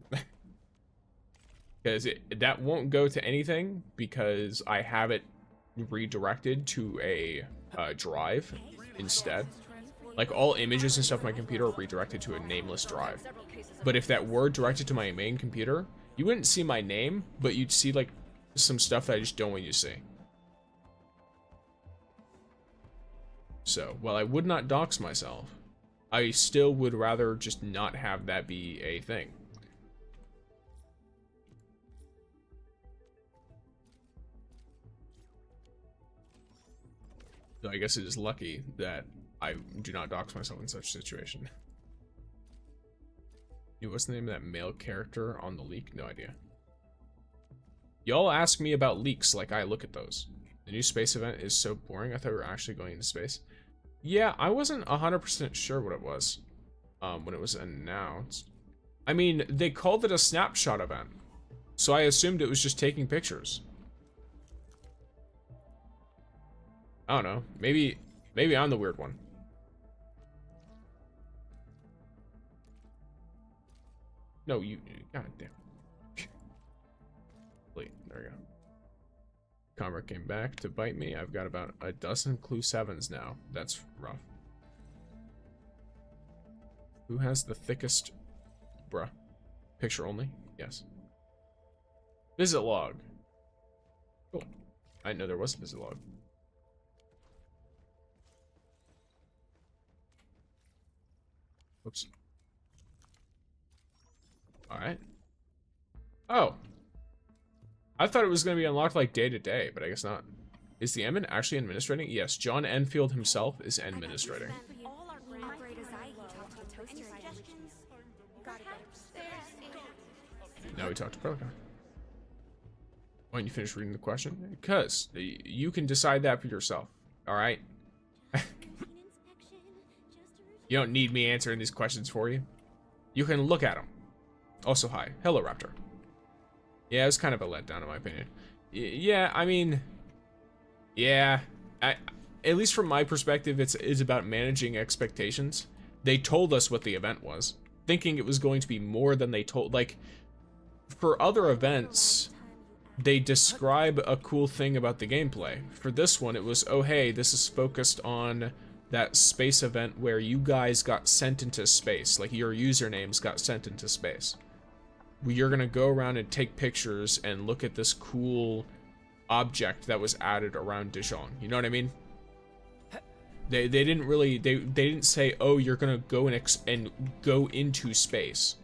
Because that won't go to anything because I have it redirected to a drive instead. Like, all images and stuff on my computer are redirected to a nameless drive. But if that were directed to my main computer, you wouldn't see my name, but you'd see, like, some stuff that I just don't want you to see. So, while I would not dox myself, I still would rather just not have that be a thing. So I guess it is lucky that I do not dox myself in such a situation. What's the name of that male character on the leak? No idea. Y'all ask me about leaks like I look at those. The new space event is so boring. I thought we were actually going into space. Yeah, I wasn't 100% sure what it was when it was announced. I mean, they called it a snapshot event, so I assumed it was just taking pictures. I don't know. Maybe I'm the weird one. No, you. God damn. Wait, there we go. Comrade came back to bite me. I've got about a dozen clue 7s now. That's rough. Who has the thickest... Bruh. Picture only? Yes. Visit log. Cool. I didn't know there was a visit log. Oops. Alright. Oh. I thought it was going to be unlocked like day to day, but I guess not. Is the admin actually administrating? Yes, John Endfield himself is administrating. Now we talk to Protocol. Why don't you finish reading the question? Because you can decide that for yourself. Alright? You don't need me answering these questions for you. You can look at them. Also, hi. Hello, Raptor. Yeah, it was kind of a letdown in my opinion. Yeah, I mean... Yeah. At least from my perspective, it's about managing expectations. They told us what the event was, thinking it was going to be more than they told. Like, for other events, they describe a cool thing about the gameplay. For this one, it was, oh hey, this is focused on that space event where you guys got sent into space. Like, your usernames got sent into space. You're gonna go around and take pictures and look at this cool object that was added around Zhuang. You know what I mean? They didn't really, they didn't say, oh, you're gonna go and go into space.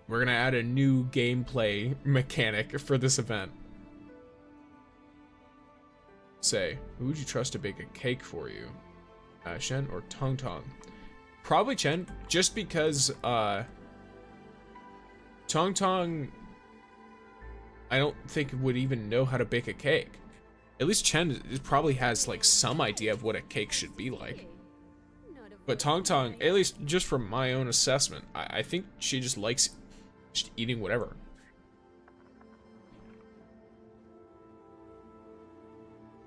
We're gonna add a new gameplay mechanic for this event. Say, who would you trust to bake a cake for you? Shen or Tangtang? Probably Chen, just because Tangtang, I don't think would even know how to bake a cake. At least Chen probably has like some idea of what a cake should be like. But Tangtang, at least just from my own assessment, I think she just likes just eating whatever.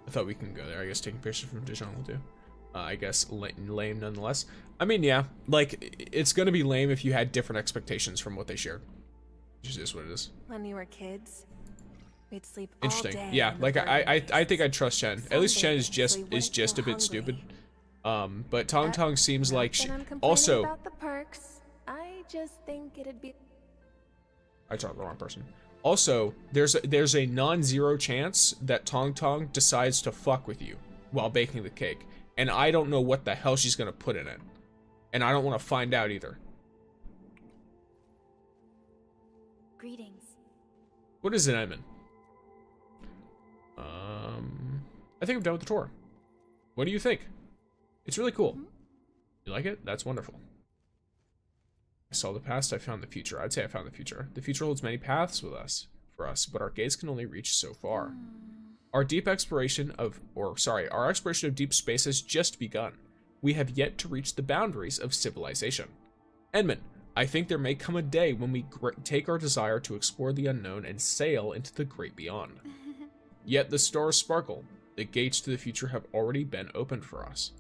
I thought we can go there. I guess taking pictures from Zhuang will do. I guess lame nonetheless. I mean, yeah, like it's gonna be lame if you had different expectations from what they shared. Just is what it is. When we were kids, we'd sleep Interesting. all day. Yeah, like I think I'd trust Chen. At least Chen is just a bit stupid. But Tangtang seems like she also. About the perks. I just think it'd be. I talked to the wrong person. Also, there's a non-zero chance that Tangtang decides to fuck with you while baking the cake, and I don't know what the hell she's gonna put in it, and I don't want to find out either. Greetings. What is it, Eamon? I think I'm done with the tour. What do you think? It's really cool. You like it? That's wonderful. I saw the past, I found the future. I'd say I found the future. The future holds many paths for us, but our gaze can only reach so far. Our exploration of deep space has just begun. We have yet to reach the boundaries of civilization. Edmund, I think there may come a day when we take our desire to explore the unknown and sail into the great beyond. Yet the stars sparkle. The gates to the future have already been opened for us.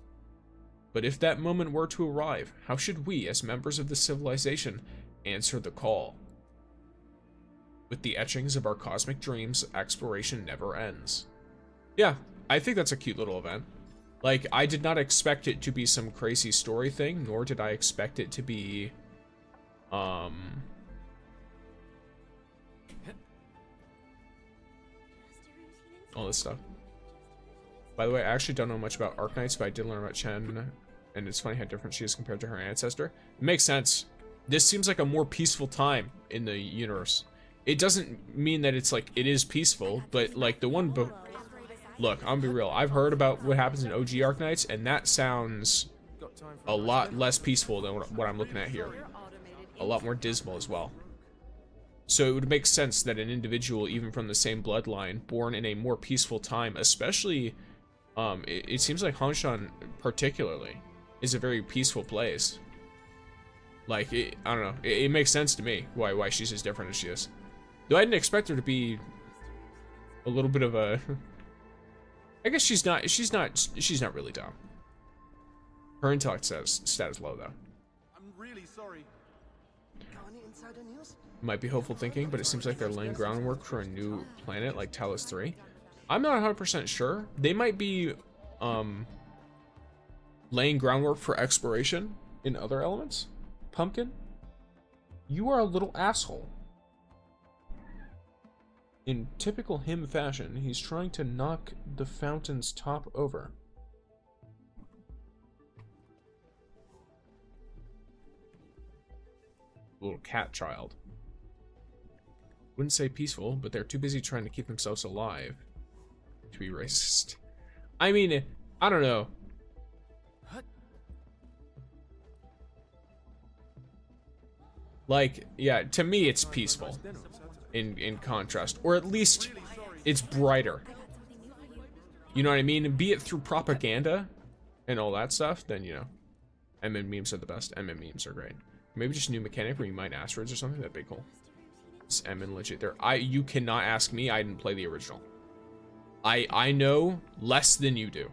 But if that moment were to arrive, how should we, as members of the civilization, answer the call? With the etchings of our cosmic dreams, exploration never ends. Yeah, I think that's a cute little event. Like, I did not expect it to be some crazy story thing, nor did I expect it to be, all this stuff. By the way, I actually don't know much about Arknights, but I did learn about Chen, and it's funny how different she is compared to her ancestor. It makes sense. This seems like a more peaceful time in the universe. It doesn't mean that it's like, it is peaceful, but like the one Look, I'm gonna be real. I've heard about what happens in OG Arknights, and that sounds a lot less peaceful than what I'm looking at here. A lot more dismal as well. So it would make sense that an individual, even from the same bloodline, born in a more peaceful time, especially, it seems like Hanshan particularly is a very peaceful place. Like, I don't know, it makes sense to me why she's as different as she is. Though I didn't expect her to be a little bit of a, I guess she's not really dumb. Her intellect status low though. I'm really sorry. Got any insider news? Might be hopeful thinking, but it seems like they're laying groundwork for a new planet like Talos 3. I'm not 100% sure. They might be laying groundwork for exploration in other elements. Pumpkin, you are a little asshole. In typical him fashion, he's trying to knock the fountain's top over. Little cat child. Wouldn't say peaceful, but they're too busy trying to keep themselves alive to be racist. I mean, I don't know. Like, yeah, to me it's peaceful in contrast, or at least it's brighter. You know what I mean? Be it through propaganda and all that stuff, then, you know, MM memes are the best. MM memes are great. Maybe just a new mechanic where you mine asteroids or something. That'd be cool. It's MM legit there. You cannot ask me. I didn't play the original. I know less than you do.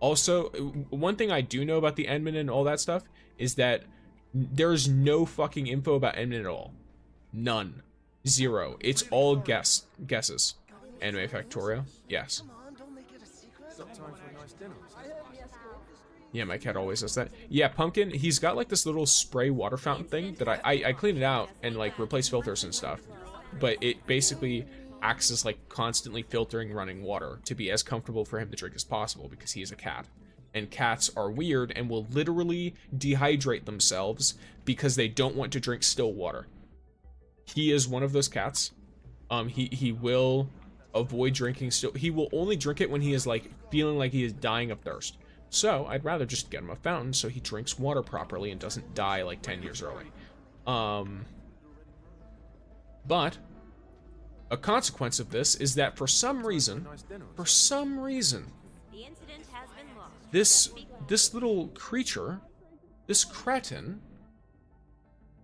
Also, one thing I do know about the Endman and all that stuff is that there's no fucking info about Endman at all. None. Zero. It's all guesses. Anime Factorio? Yes. Come on, don't make it a secret. It's not time for a nice dinner. Yeah, my cat always does that. Yeah, Pumpkin, he's got like this little spray water fountain thing that I cleaned it out and like replaced filters and stuff. But it basically acts as like constantly filtering running water to be as comfortable for him to drink as possible because he is a cat. And cats are weird and will literally dehydrate themselves because they don't want to drink still water. He is one of those cats. He will avoid drinking still. He will only drink it when he is like feeling like he is dying of thirst. So I'd rather just get him a fountain so he drinks water properly and doesn't die like 10 years early. But a consequence of this is that for some reason, The incident has been lost. this little creature, this cretin,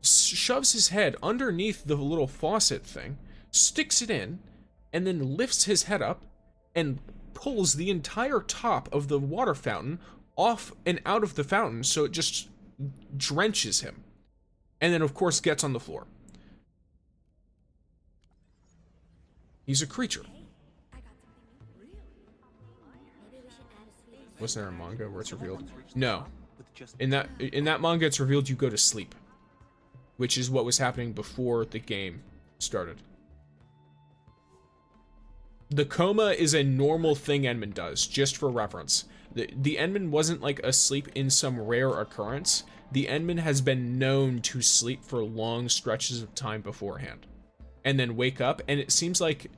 shoves his head underneath the little faucet thing, sticks it in, and then lifts his head up and pulls the entire top of the water fountain off and out of the fountain so it just drenches him. And then, of course, gets on the floor. He's a creature. Was there a manga where it's revealed? No. In that manga, it's revealed you go to sleep, which is what was happening before the game started. The coma is a normal thing Endman does, just for reference. The Endman wasn't like asleep in some rare occurrence. The Endman has been known to sleep for long stretches of time beforehand, and then wake up. And it seems like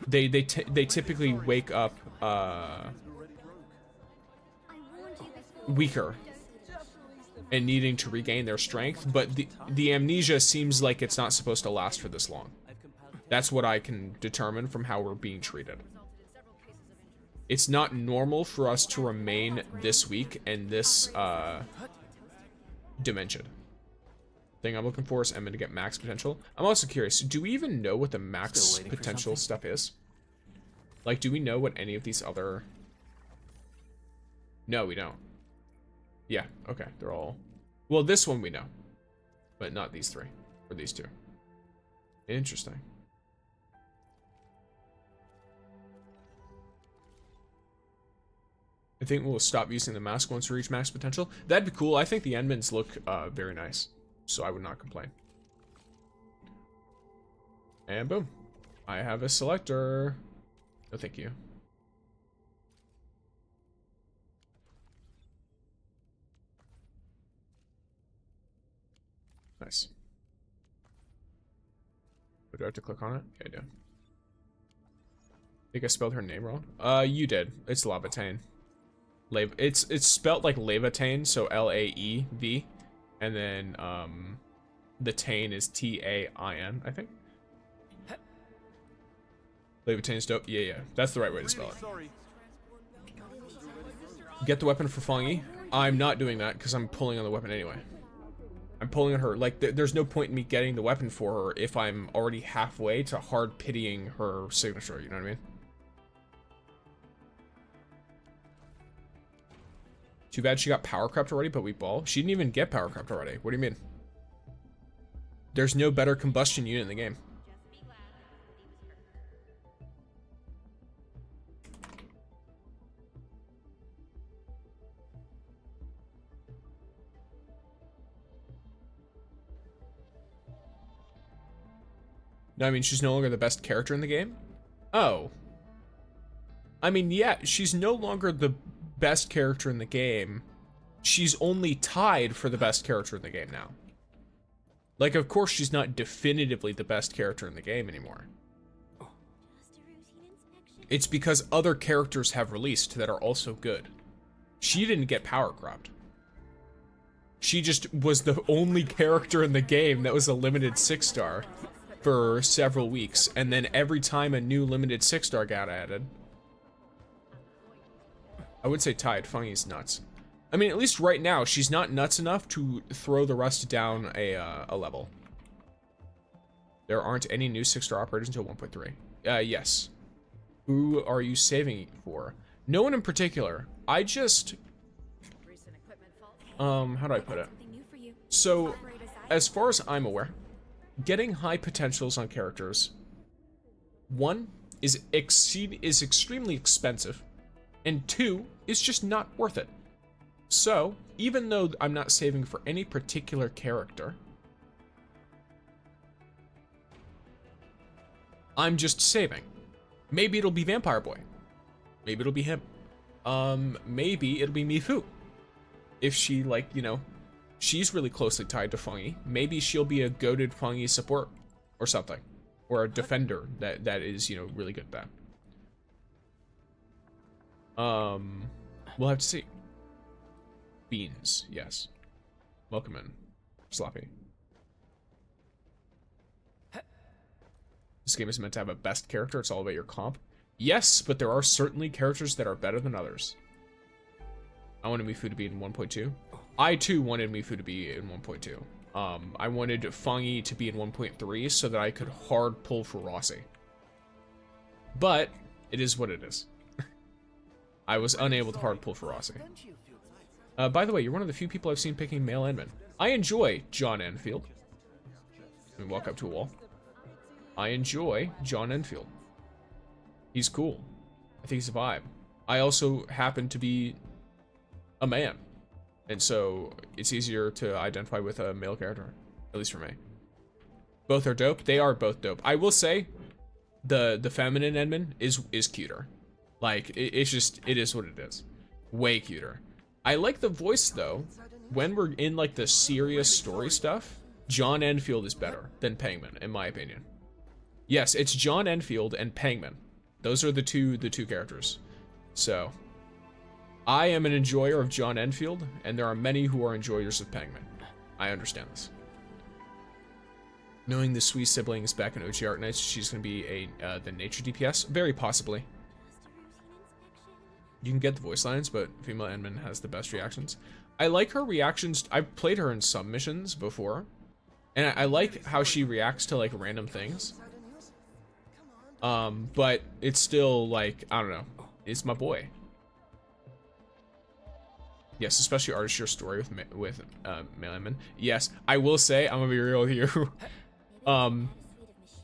they typically wake up weaker and needing to regain their strength. But the amnesia seems like it's not supposed to last for this long. That's what I can determine from how we're being treated. It's not normal for us to remain this weak in this dimension. Thing I'm looking for is Emma to get max potential. I'm also curious, do we even know what the max potential stuff is? Like, do we know what any of these other... No, we don't. Yeah, okay, they're all... Well, this one we know, but not these three, or these two. Interesting. I think we'll stop using the mask once we reach max potential. That'd be cool. I think the Endmans look very nice, so I would not complain. And boom. I have a selector. No, thank you. Nice. Do I have to click on it? Yeah, I do. think I spelled her name wrong. You did. It's Lavatane. It's spelled like Lavatane, so Laev, and then the Tane is Tain, I think. Levitane's dope. Yeah, that's the right way to spell it. Sorry. Get the weapon for Fangyi. I'm not doing that because I'm pulling on the weapon anyway. I'm pulling on her. Like, there's no point in me getting the weapon for her if I'm already halfway to hard pitying her signature, you know what I mean? Too bad she got power crept already, but we ball. She didn't even get power crept already. What do you mean? There's no better combustion unit in the game. No, I mean, she's no longer the best character in the game? Oh. I mean, yeah, she's no longer the best character in the game. She's only tied for the best character in the game now. Like, of course, she's not definitively the best character in the game anymore. It's because other characters have released that are also good. She didn't get power cropped. She just was the only character in the game that was a limited 6-star for several weeks, and then every time a new limited 6-star got added, I would say tied. Fangyi's nuts. I mean, at least right now, she's not nuts enough to throw the rest down a level. There aren't any new 6-star operators until 1.3. Yes. Who are you saving for? No one in particular. I just... how do I put it? So, as far as I'm aware, getting high potentials on characters, one, is extremely expensive, and two, is just not worth it. So, even though I'm not saving for any particular character, I'm just saving. Maybe it'll be Vampire Boy. Maybe it'll be him. Maybe it'll be Mifu. If she, like, you know, she's really closely tied to Fangyi. Maybe she'll be a goated Fangyi support or something. Or a defender that is, you know, really good at that. We'll have to see. Beans, yes. Welcome in, Sloppy. This game is meant to have a best character. It's all about your comp. Yes, but there are certainly characters that are better than others. I wanted Mifu to be in 1.2. I too wanted Mifu to be in 1.2. I wanted Fangyi to be in 1.3 so that I could hard pull for Rossi. But it is what it is. I was unable to hard pull for Rossi. By the way, you're one of the few people I've seen picking male Endman. I enjoy John Endfield. Let me walk up to a wall. I enjoy John Endfield. He's cool. I think he's a vibe. I also happen to be a man. And so it's easier to identify with a male character, at least for me. Both are dope. They are both dope. I will say the feminine Endman is cuter. Like, it's just, it is what it is. Way cuter. I like the voice, though. When we're in, like, the serious story stuff, John Endfield is better than Pangman, in my opinion. Yes, it's John Endfield and Pangman. Those are the two characters. So, I am an enjoyer of John Endfield, and there are many who are enjoyers of Pangman. I understand this. Knowing the Sui siblings back in OG Arknights, she's going to be the nature DPS? Very possibly. You can get the voice lines, but female Endman has the best reactions. I like her reactions. I've played her in some missions before, and I like how she reacts to, like, random things. But it's still, like, I don't know. It's my boy. Yes, especially Artist Your Story with male Endman. Yes, I will say, I'm gonna be real with you.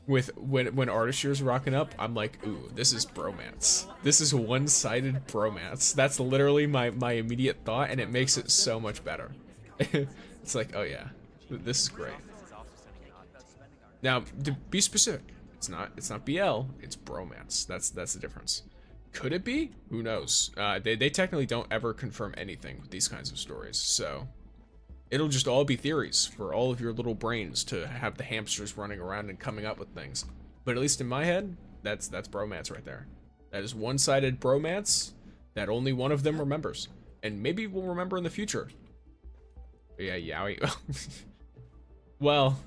When Artist Year's rocking up, I'm like, ooh, this is bromance. This is one-sided bromance. That's literally my immediate thought, and it makes it so much better. It's like, oh yeah, this is great. Now, to be specific, it's not BL, it's bromance. That's the difference. Could it be? Who knows? They technically don't ever confirm anything with these kinds of stories, so it'll just all be theories for all of your little brains to have the hamsters running around and coming up with things. But at least in my head, that's bromance right there. That is one-sided bromance that only one of them remembers. And maybe we'll remember in the future. But yeah, Yowie. Well,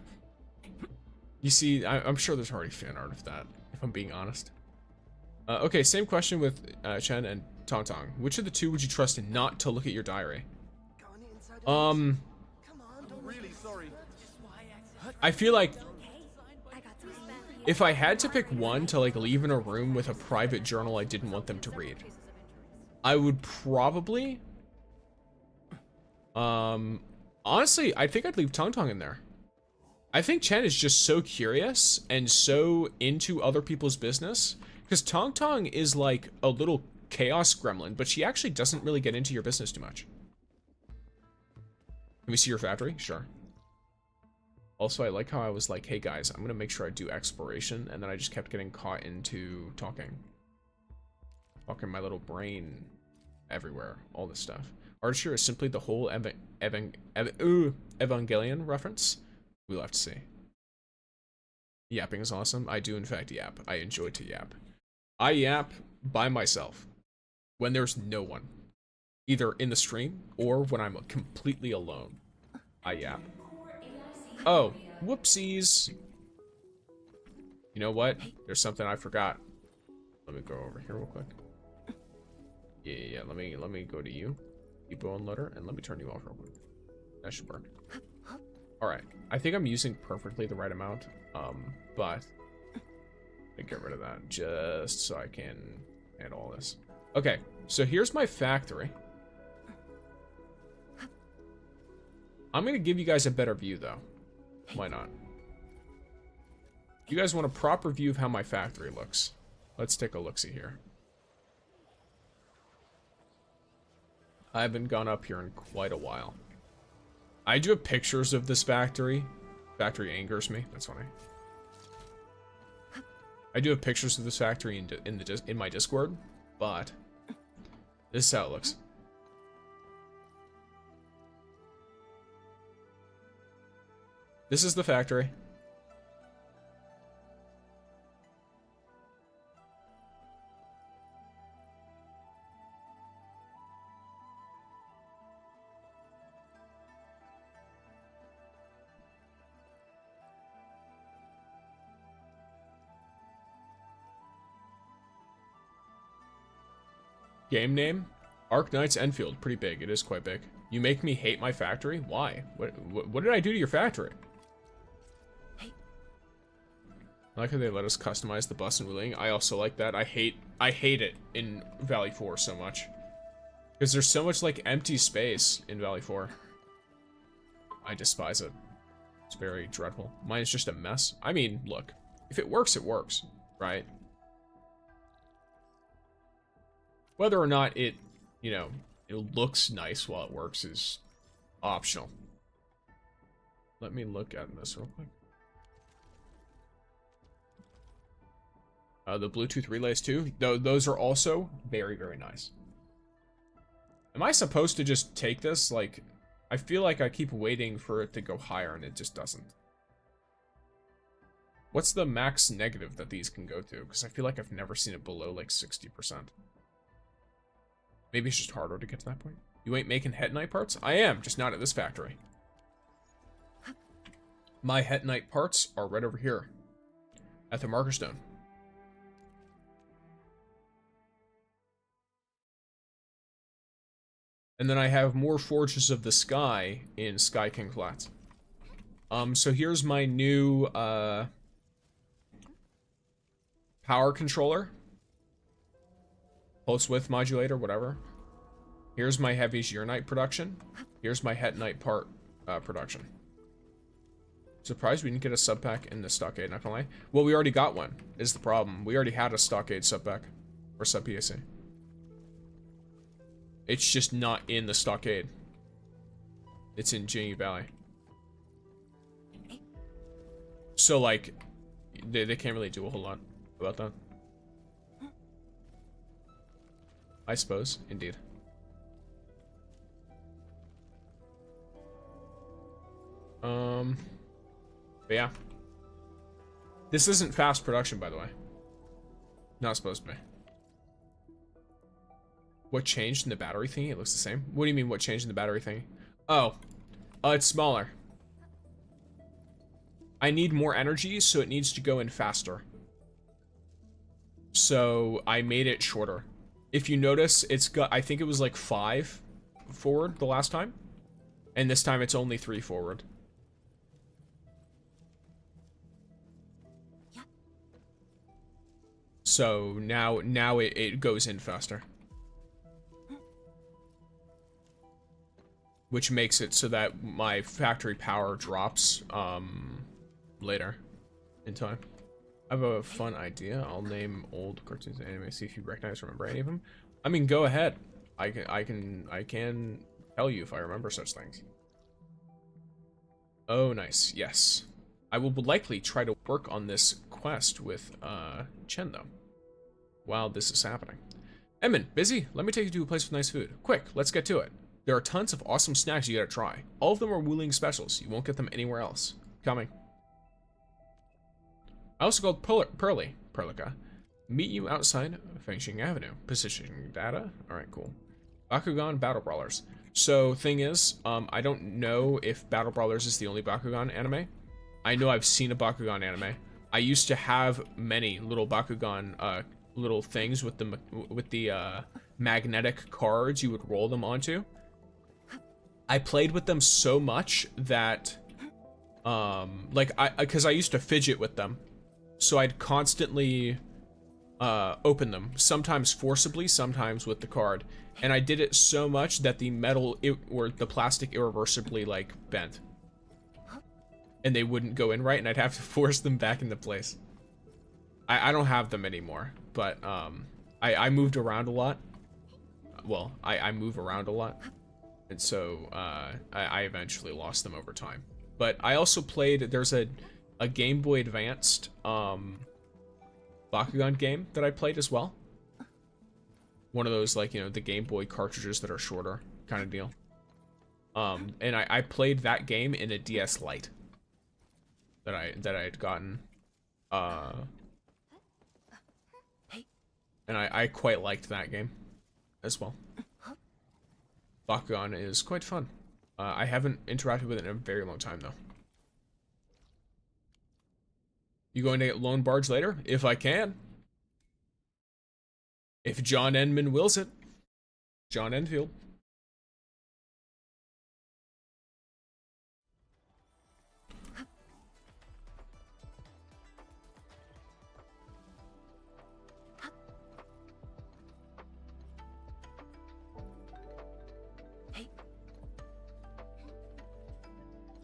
you see, I'm sure there's already fan art of that, if I'm being honest. Okay, same question with Chen and Tangtang. Which of the two would you trust not to look at your diary? Really sorry. I feel like if I had to pick one to like leave in a room with a private journal I didn't want them to read, I would probably, honestly, I think I'd leave Tangtang in there. I think Chen is just so curious and so into other people's business, because Tangtang is like a little chaos gremlin, but she actually doesn't really get into your business too much. Can we see your factory? Sure. Also, I like how I was like, hey guys, I'm gonna make sure I do exploration, and then I just kept getting caught into talking my little brain everywhere, all this stuff. Archer is simply the whole Evangelion reference. We'll have to see. Yapping is awesome. I do in fact yap. I enjoy to yap. I yap by myself when there's no one, either in the stream or when I'm completely alone. I yap. Oh, whoopsies. You know what? There's something I forgot. Let me go over here real quick. Yeah. Let me go to you. Depot unloader, and let me turn you off real quick. That should work. All right. I think I'm using perfectly the right amount. But I get rid of that just so I can handle all this. Okay. So here's my factory. I'm gonna give you guys a better view though. Why not? You guys want a proper view of how my factory looks. Let's take a look-see here. I haven't gone up here in quite a while. I do have pictures of this factory. Factory angers me. That's funny. I do have pictures of this factory in my Discord, but this is how it looks. This is the factory. Game name? Arknights Endfield. Pretty big. It is quite big. You make me hate my factory? Why? What did I do to your factory? I like how they let us customize the bus and wheeling. I also like that. I hate it in Valley 4 so much. Because there's so much like empty space in Valley 4. I despise it. It's very dreadful. Mine is just a mess. I mean, look. If it works, right? Whether or not it, you know, it looks nice while it works is optional. Let me look at this real quick. The Bluetooth relays too. Those are also very, very nice. Am I supposed to just take this? Like, I feel like I keep waiting for it to go higher and it just doesn't. What's the max negative that these can go to? Because I feel like I've never seen it below like 60%. Maybe it's just harder to get to that point. You ain't making Het Knight parts? I am, just not at this factory. My Het Knight parts are right over here. At the marker stone. And then I have more Forges of the Sky in Sky King Flats. So here's my new power controller. Pulse width modulator, whatever. Here's my Heavy Knight production. Here's my Het Knight part production. Surprised we didn't get a sub pack in the stockade, not gonna lie. Well, we already got one, is the problem. We already had a stockade sub pack. Or sub PSA. It's just not in the stockade. It's in Jingy Valley. So, like, they can't really do a whole lot about that. I suppose, indeed. But yeah. This isn't fast production, by the way. Not supposed to be. What changed in the battery thingy? It looks the same. What do you mean, what changed in the battery thingy? Oh, it's smaller. I need more energy, so it needs to go in faster. So I made it shorter. If you notice, it's got, I think it was like 5 forward the last time. And this time it's only 3 forward. So now it goes in faster. Which makes it so that my factory power drops later in time. I have a fun idea. I'll name old cartoons and anime, see if you recognize or remember any of them. I mean, go ahead. I can tell you if I remember such things. Oh, nice. Yes. I will likely try to work on this quest with Chen, though, while this is happening. Emin, busy? Let me take you to a place with nice food. Quick, let's get to it. There are tons of awesome snacks you gotta try. All of them are Wuling specials. You won't get them anywhere else. Coming. I also called Perlica. Meet you outside Fangyi Avenue. Positioning data. Alright, cool. Bakugan Battle Brawlers. So, thing is, I don't know if Battle Brawlers is the only Bakugan anime. I know I've seen a Bakugan anime. I used to have many little Bakugan, little things with the magnetic cards you would roll them onto. I played with them so much that, because I used to fidget with them. So I'd constantly open them, sometimes forcibly, sometimes with the card. And I did it so much that the metal, or the plastic irreversibly, like, bent. And they wouldn't go in right, and I'd have to force them back into place. I don't have them anymore, but I moved around a lot. Well, I move around a lot. And so I eventually lost them over time. But I also played, there's a Game Boy Advanced Bakugan game that I played as well. One of those, like, you know, the Game Boy cartridges that are shorter kind of deal. And I played that game in a DS Lite that I had gotten. And I quite liked that game as well. Bakugan is quite fun. I haven't interacted with it in a very long time, though. You going to get Lone Barge later? If I can. If John Enman wills it. John Endfield.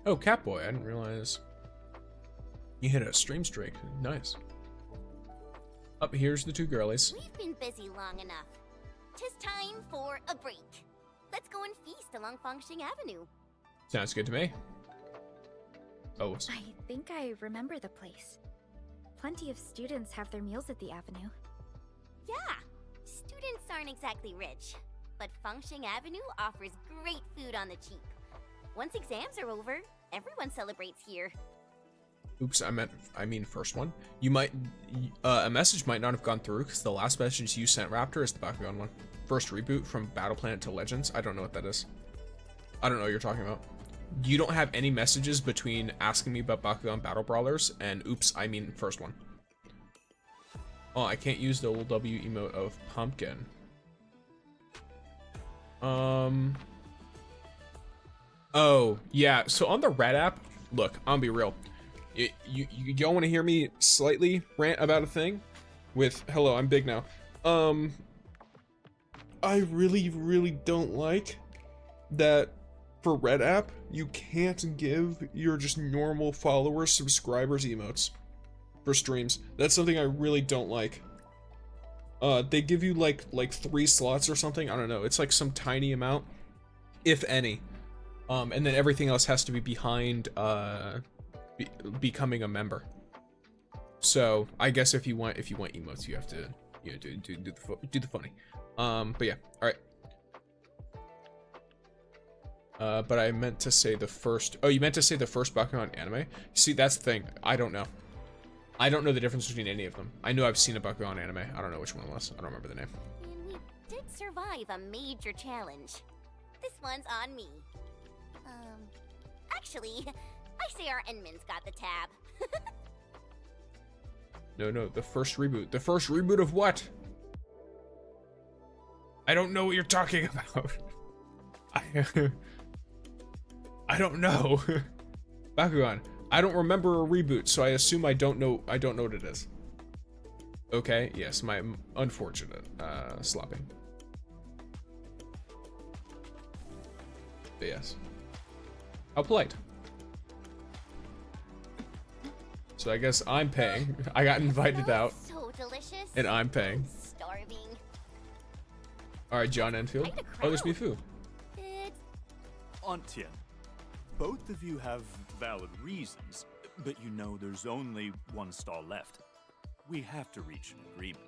Oh, Catboy, I didn't realize you hit a stream streak. Nice. Up here's the 2 girlies. We've been busy long enough. 'Tis time for a break. Let's go and feast along Fangxing Avenue. Sounds good to me. Oh. I think I remember the place. Plenty of students have their meals at the avenue. Yeah, students aren't exactly rich, but Fangxing Avenue offers great food on the cheap. Once exams are over, everyone celebrates here. Oops, I mean first one. You might, a message might not have gone through because the last message you sent, Raptor, is the Bakugan one. First reboot from Battle Planet to Legends. I don't know what that is. I don't know what you're talking about. You don't have any messages between asking me about Bakugan Battle Brawlers and oops, I mean first one. Oh, I can't use the little W emote of pumpkin. Oh, yeah, so on the Red app, look, I'll be real. Y'all want to hear me slightly rant about a thing? With, hello, I'm big now. I really don't like that for Red app, you can't give your just normal followers, subscribers emotes for streams. That's something I really don't like. They give you like 3 slots or something. I don't know. It's like some tiny amount, if any. And then everything else has to be behind becoming a member. So I guess if you want emotes, you have to, you know, do the funny. But yeah, all right. But I meant to say the first. Oh, you meant to say the first Bakugan anime? See, that's the thing. I don't know. I don't know the difference between any of them. I know I've seen a Bakugan anime. I don't know which one it was. I don't remember the name. And we did survive a major challenge. This one's on me. Actually, I say our Enman's got the tab. No, the first reboot. The first reboot of what? I don't know what you're talking about. I don't know. Bakugan, I don't remember a reboot, so I assume I don't know what it is. Okay, yes, my unfortunate sloppy. But yes. How polite. So I guess I'm paying. I got invited out. So delicious. And I'm paying. Starving. Alright, John Enfield. Oh, there's Mifu. Antien, both of you have valid reasons, but you know there's only one stall left. We have to reach an agreement.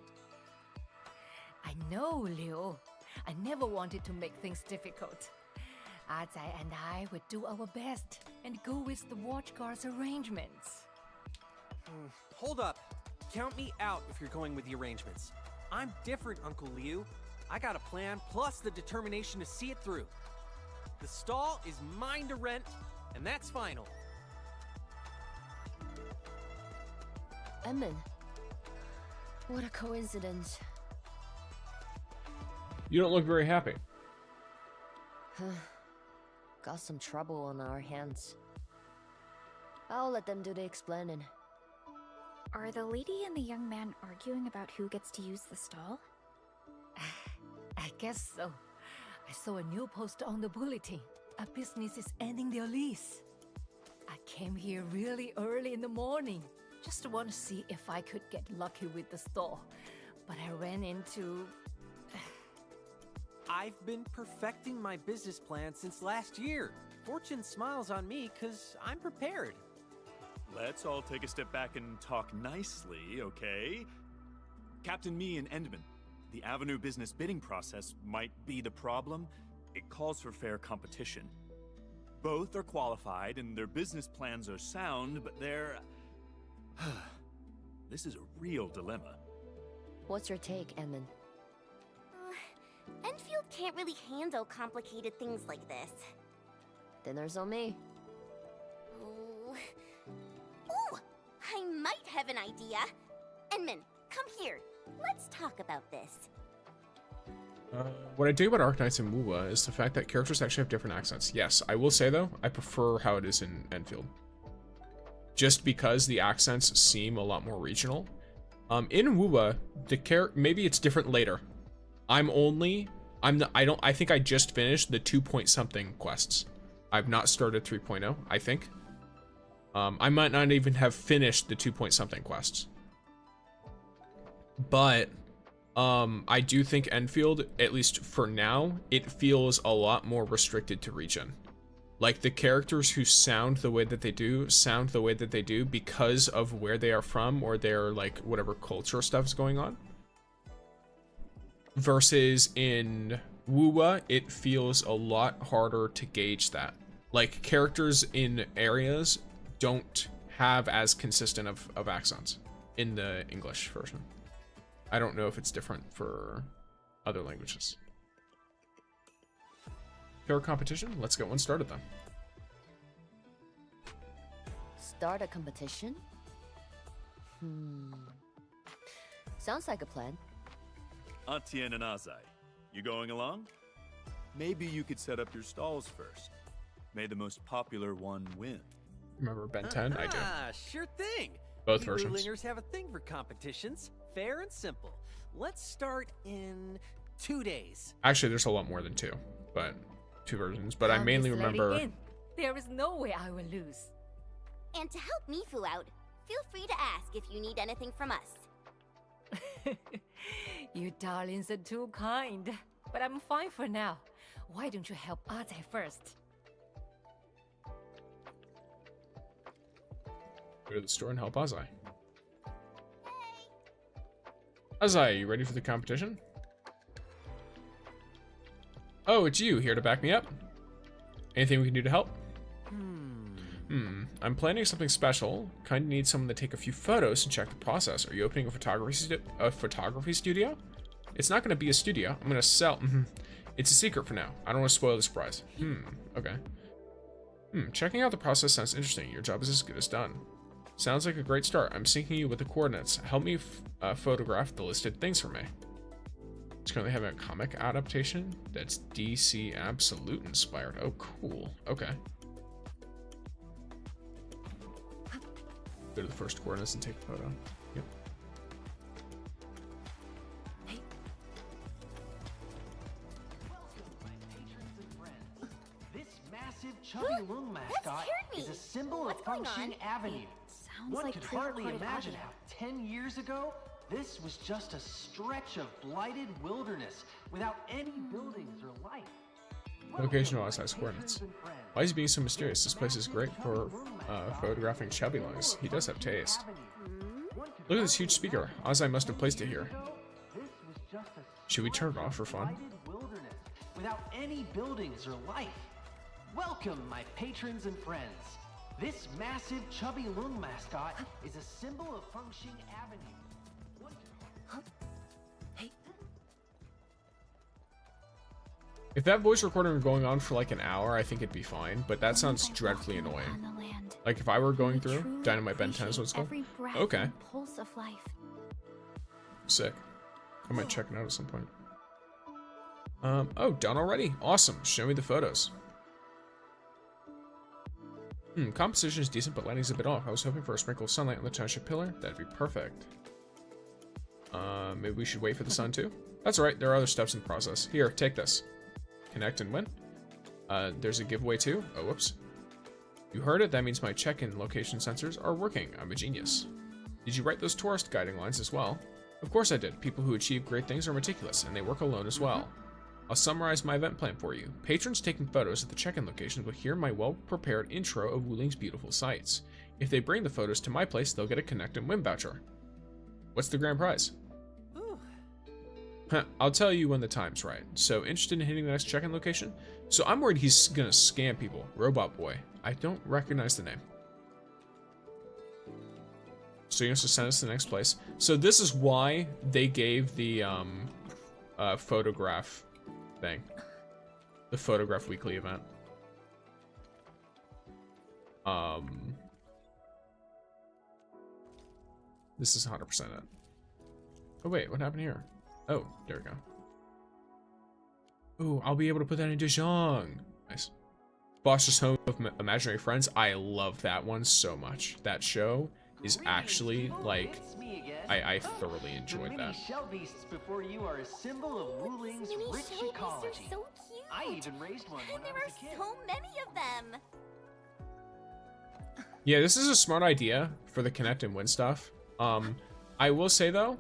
I know, Liu. I never wanted to make things difficult. Azai and I would do our best and go with the watch guard's arrangements. Hold up. Count me out if you're going with the arrangements. I'm different, Uncle Liu. I got a plan plus the determination to see it through. The stall is mine to rent, and that's final. Emman. What a coincidence. You don't look very happy. Got some trouble on our hands. I'll let them do the explaining. Are the lady and the young man arguing about who gets to use the stall? I guess so. I saw a new poster on the bulletin. A business is ending their lease. I came here really early in the morning. Just to want to see if I could get lucky with the stall. But I ran into... I've been perfecting my business plan since last year. Fortune smiles on me because I'm prepared. Let's all take a step back and talk nicely, okay? Captain Me and Endman, the Avenue business bidding process might be the problem. It calls for fair competition. Both are qualified and their business plans are sound, but they're... This is a real dilemma. What's your take, Emman? Enfield can't really handle complicated things like this. Then there's on me. Oh. Ooh! I might have an idea. Enman, come here. Let's talk about this. What I dig about Arknights and Wuwa is the fact that characters actually have different accents. Yes, I will say though, I prefer how it is in Endfield. Just because the accents seem a lot more regional. In Wuwa, maybe it's different later. I think I just finished the 2-point-something quests. I've not started 3.0, I think. I might not even have finished the 2-point-something quests. But I do think Enfield, at least for now, it feels a lot more restricted to region. Like, the characters who sound the way that they do because of where they are from or their, like, whatever culture stuff is going on. Versus in Wuwa, it feels a lot harder to gauge that. Like, characters in areas don't have as consistent of accents in the English version. I don't know if it's different for other languages. Fair competition? Let's get one started then. Start a competition? Sounds like a plan. Antien and Azai, you going along? Maybe you could set up your stalls first. May the most popular one win. Remember Ben 10? I do. Sure thing. Both We versions. Wulingers have a thing for competitions. Fair and simple. Let's start in 2 days. Actually, there's a lot more than 2 versions. But I mainly remember. There is no way I will lose. And to help Mifu out, feel free to ask if you need anything from us. You darlings are too kind. But I'm fine for now. Why don't you help Azai first? Go to the store and help Azai. Azai, you ready for the competition? Oh, it's you, here to back me up? Anything we can do to help? I'm planning something special. Kinda need someone to take a few photos and check the process. Are you opening a photography studio? It's not going to be a studio. I'm going to sell. It's a secret for now. I don't want to spoil the surprise. Okay. Checking out the process sounds interesting. Your job is as good as done. Sounds like a great start. I'm syncing you with the coordinates. Help me photograph the listed things for me. It's currently having a comic adaptation that's DC Absolute inspired. Oh, cool. Okay. Go to the first coordinates and take a photo. Yep. This massive chubby Lung mascot is a symbol of Fangyi Avenue. Sounds One like could hardly pre-recorded imagine audio. how 10 years ago, this was just a stretch of blighted wilderness without any buildings or life. Location of size coordinates. Why is he being so mysterious? This place is great for photographing chubby lungs. He does have taste. Look at this huge speaker. Ozai must have placed it here. Should we turn it off for fun? Without any buildings or life. Welcome, my patrons and friends. This massive chubby Lung mascot is a symbol of Fangyi Avenue. If that voice recording were going on for like an hour, I think it'd be fine, but that sounds dreadfully annoying. Like if I were going through Dynamite Ben 10 is what it's called. Okay. Pulse of life. Sick. I might check it out at some point. Oh, done already. Awesome. Show me the photos. Composition is decent, but lighting's a bit off. I was hoping for a sprinkle of sunlight on the township pillar. That'd be perfect. Maybe we should wait for the sun too? That's alright, there are other steps in the process. Here, take this. Connect and win. There's a giveaway too. Oh, whoops. You heard it, that means my check-in location sensors are working. I'm a genius. Did you write those tourist guiding lines as well? Of course I did. People who achieve great things are meticulous, and they work alone as well. I'll summarize my event plan for you. Patrons taking photos at the check-in locations will hear my well-prepared intro of Wuling's beautiful sights. If they bring the photos to my place, they'll get a Connect and Win voucher. What's the grand prize? I'll tell you when the time's right. So, interested in hitting the next check-in location? So, I'm worried he's gonna scam people. Robot Boy. I don't recognize the name. So, he wants to send us to the next place. So, this is why they gave the photograph thing. The photograph weekly event. This is 100% it. Oh, wait, what happened here? Oh, there we go. Ooh, I'll be able to put that into Zhuang. Nice. Foster's Home of Imaginary Friends. I love that one so much. That show is actually, like, I thoroughly enjoyed that. Shell beasts before you are a symbol of Wuling's rich ecology. So cute. I even raised one when There I was are a kid. so many of them. Yeah, this is a smart idea for the Connect and Win stuff. I will say though,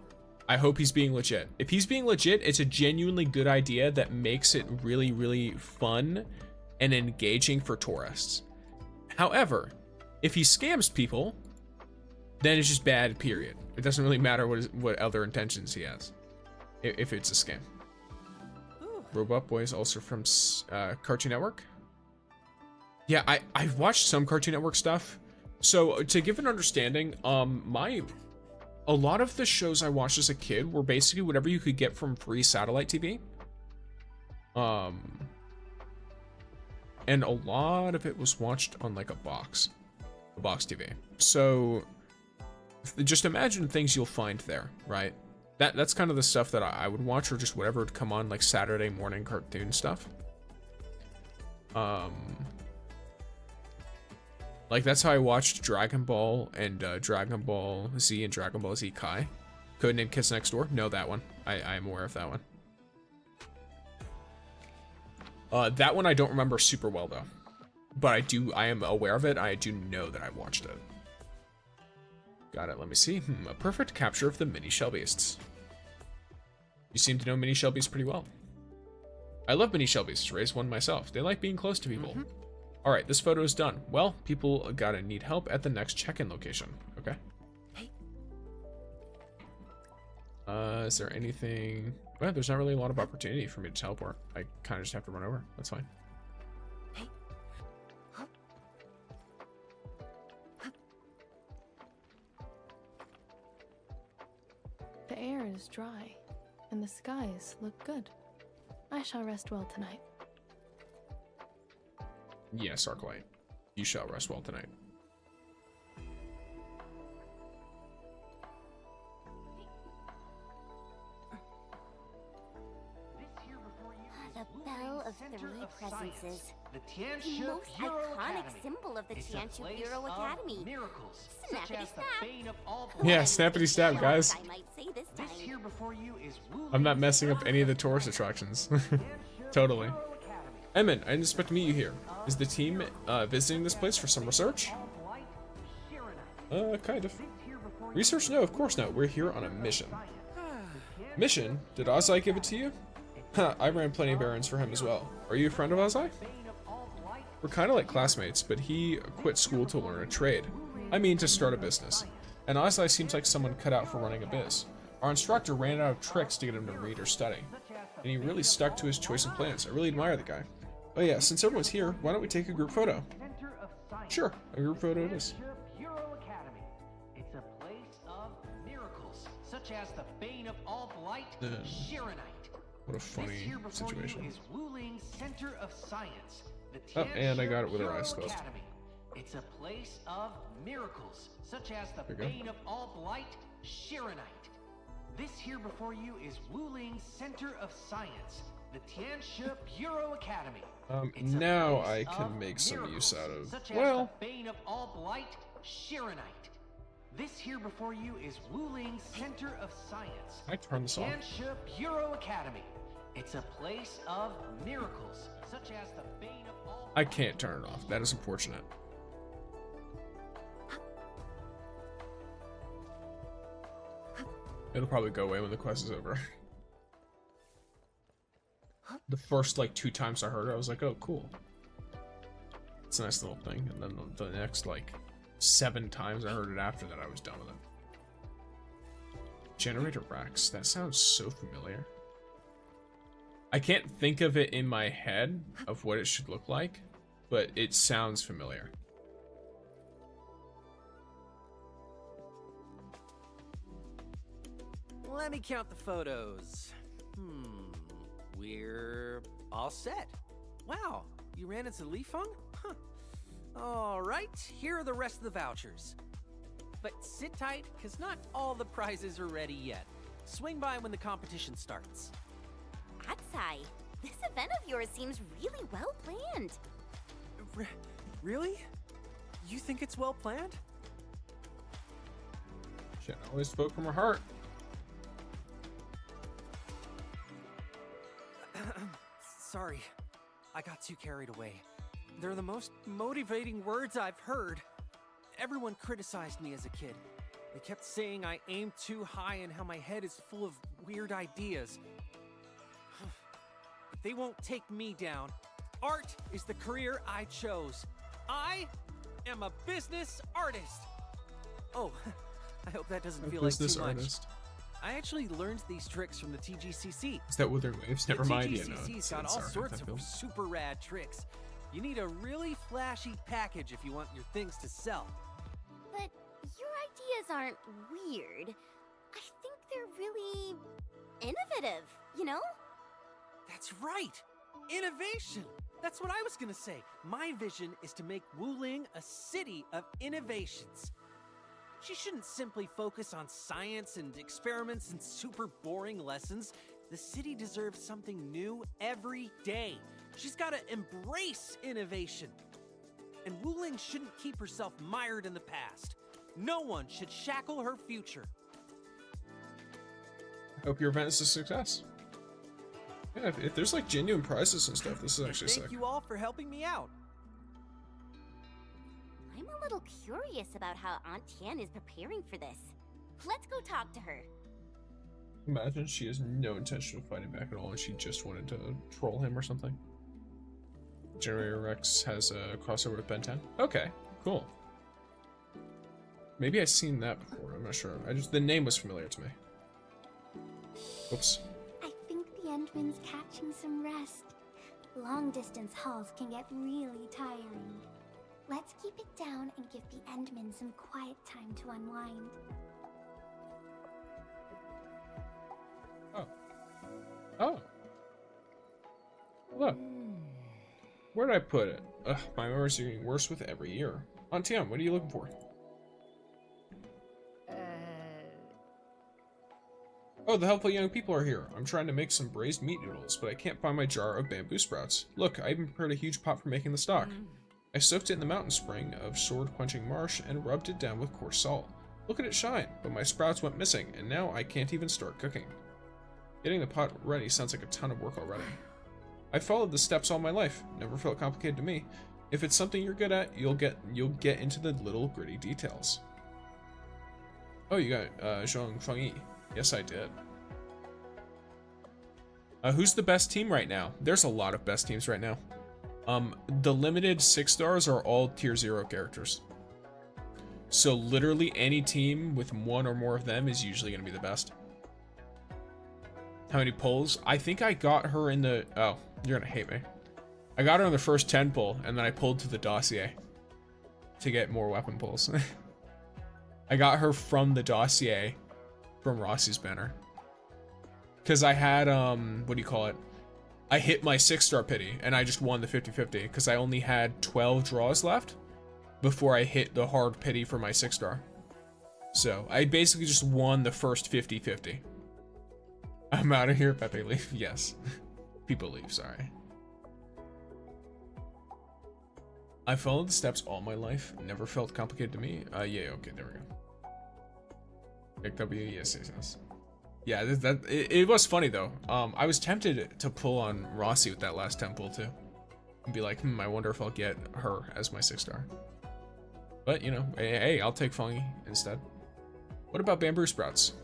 I hope he's being legit. If he's being legit, it's a genuinely good idea that makes it really, really fun and engaging for tourists. However, if he scams people, then it's just bad, period. It doesn't really matter what other intentions he has, if it's a scam. Robot Boy is also from Cartoon Network. Yeah, I've watched some Cartoon Network stuff. So to give an understanding, a lot of the shows I watched as a kid were basically whatever you could get from free satellite TV. And a lot of it was watched on like a box TV. So just imagine things you'll find there, right? That's kind of the stuff that I would watch, or just whatever would come on like Saturday morning cartoon stuff. Like that's how I watched Dragon Ball and Dragon Ball Z and Dragon Ball Z Kai. Codename Kids Next Door? No, that one. I am aware of that one. That one I don't remember super well though. But I am aware of it. I do know that I watched it. Got it, let me see. A perfect capture of the mini shell beasts. You seem to know mini shell beasts pretty well. I love mini shell beasts, raised one myself. They like being close to people. Alright, this photo is done. Well, people gotta need help at the next check-in location. Okay. Is there anything... Well, there's not really a lot of opportunity for me to teleport. I kind of just have to run over. That's fine. The air is dry. and the skies look good. I shall rest well tonight. Yes, Arknight. You shall rest well tonight. The Bell of Three Presences. The most iconic symbol of the Tianshu Bureau Academy. Snappity snap. Yeah, snappity snap, guys. I might say this time. I'm not messing up any of the tourist attractions. Totally. Emin, I didn't expect to meet you here. Is the team visiting this place for some research? Kind of. Research? No, of course not. We're here on a mission. Mission? Did Ozai give it to you? Huh, I ran plenty of errands for him as well. Are you a friend of Ozai? We're kind of like classmates, but he quit school to learn a trade. I mean, to start a business. And Ozai seems like someone cut out for running a biz. Our instructor ran out of tricks to get him to read or study. And he really stuck to his choice and plans. I really admire the guy. Oh yeah, since everyone's here, why don't we take a group photo? Sure, a group photo it is. It's a place of miracles, such as the bane of all blight, Shiranite. What a funny situation. Is Wuling Center of Science. Oh, and I got it with her eyes closed. It's a place of miracles, such as the bane of all blight, Shiranite. This here before you is Wuling Center of Science, the Tianshu Bureau Academy. Now I can make some use out of, well, the bane of all blight, Shiranite. This here before you is Wuling Center of Science. I turn this on. Tianshu Bureau Academy. It's a place of miracles, such as the bane of all. I can't turn it off. That is unfortunate. It'll probably go away when the quest is over. The first like 2 times I heard it, I was like, oh, cool. It's a nice little thing. And then the next like 7 times I heard it after that, I was done with it. Generator racks. That sounds so familiar. I can't think of it in my head of what it should look like, but it sounds familiar. Let me count the photos. We're all set. Wow, you ran into Li Feng? Huh. All right, here are the rest of the vouchers. But sit tight, because not all the prizes are ready yet. Swing by when the competition starts. Atsai, this event of yours seems really well planned. Really? You think it's well planned? Shit, I always spoke from her heart. Sorry, I got too carried away. They're the most motivating words I've heard. Everyone criticized me as a kid. They kept saying I aim too high and how my head is full of weird ideas. But they won't take me down. Art is the career I chose. I am a business artist. Oh, I hope that doesn't feel like too much. I actually learned these tricks from the TGCC. Is that Wither Waves? Never mind. The TGCC's got all sorts of super rad tricks. You need a really flashy package if you want your things to sell. But your ideas aren't weird. I think they're really innovative, you know? That's right! Innovation! That's what I was gonna say. My vision is to make Wuling a city of innovations. She shouldn't simply focus on science and experiments and super boring lessons. The city deserves something new every day. She's gotta embrace innovation. And Wuling shouldn't keep herself mired in the past. No one should shackle her future. I hope your event is a success. Yeah, if there's like genuine prizes and stuff, this is actually sick. Thank you all for helping me out. I'm a little curious about how Aunt Tian is preparing for this. Let's go talk to her. Imagine she has no intention of fighting back at all and she just wanted to troll him or something. Generator Rex has a crossover with Ben 10. Okay, cool. Maybe I've seen that before, I'm not sure. The name was familiar to me. Oops. I think the Endman's catching some rest. Long distance hauls can get really tiring. Let's keep it down and give the Endman some quiet time to unwind. Oh, Oh. Look. Where'd I put it? Ugh, my memories are getting worse with every year. Tian, what are you looking for? Oh, the helpful young people are here. I'm trying to make some braised meat noodles, but I can't find my jar of bamboo sprouts. Look, I even prepared a huge pot for making the stock. I soaked it in the mountain spring of sword-quenching marsh and rubbed it down with coarse salt. Look at it shine, but my sprouts went missing, and now I can't even start cooking. Getting the pot ready sounds like a ton of work already. I followed the steps all my life. Never felt complicated to me. If it's something you're good at, you'll get into the little gritty details. Oh, you got Zhuang Fangyi. Yes, I did. Who's the best team right now? There's a lot of best teams right now. The limited 6 stars are all tier 0 characters. So literally any team with one or more of them is usually going to be the best. How many pulls? I think I got her in the... Oh, you're going to hate me. I got her on the first 10 pull, and then I pulled to the dossier to get more weapon pulls. I got her from the dossier from Rossi's banner. Because I had, what do you call it? I hit my 6-star pity, and I just won the 50-50, because I only had 12 draws left before I hit the hard pity for my 6-star. So, I basically just won the first 50-50. I'm out of here, Pepe leave. Yes. People leave, sorry. I followed the steps all my life. Never felt complicated to me. Yeah, okay, there we go. Pick W, yes. Yeah, it was funny though. I was tempted to pull on Rossi with that last 10 pull too. And be like, I wonder if I'll get her as my 6-star. But, you know, hey, I'll take Fangyi instead. What about bamboo sprouts?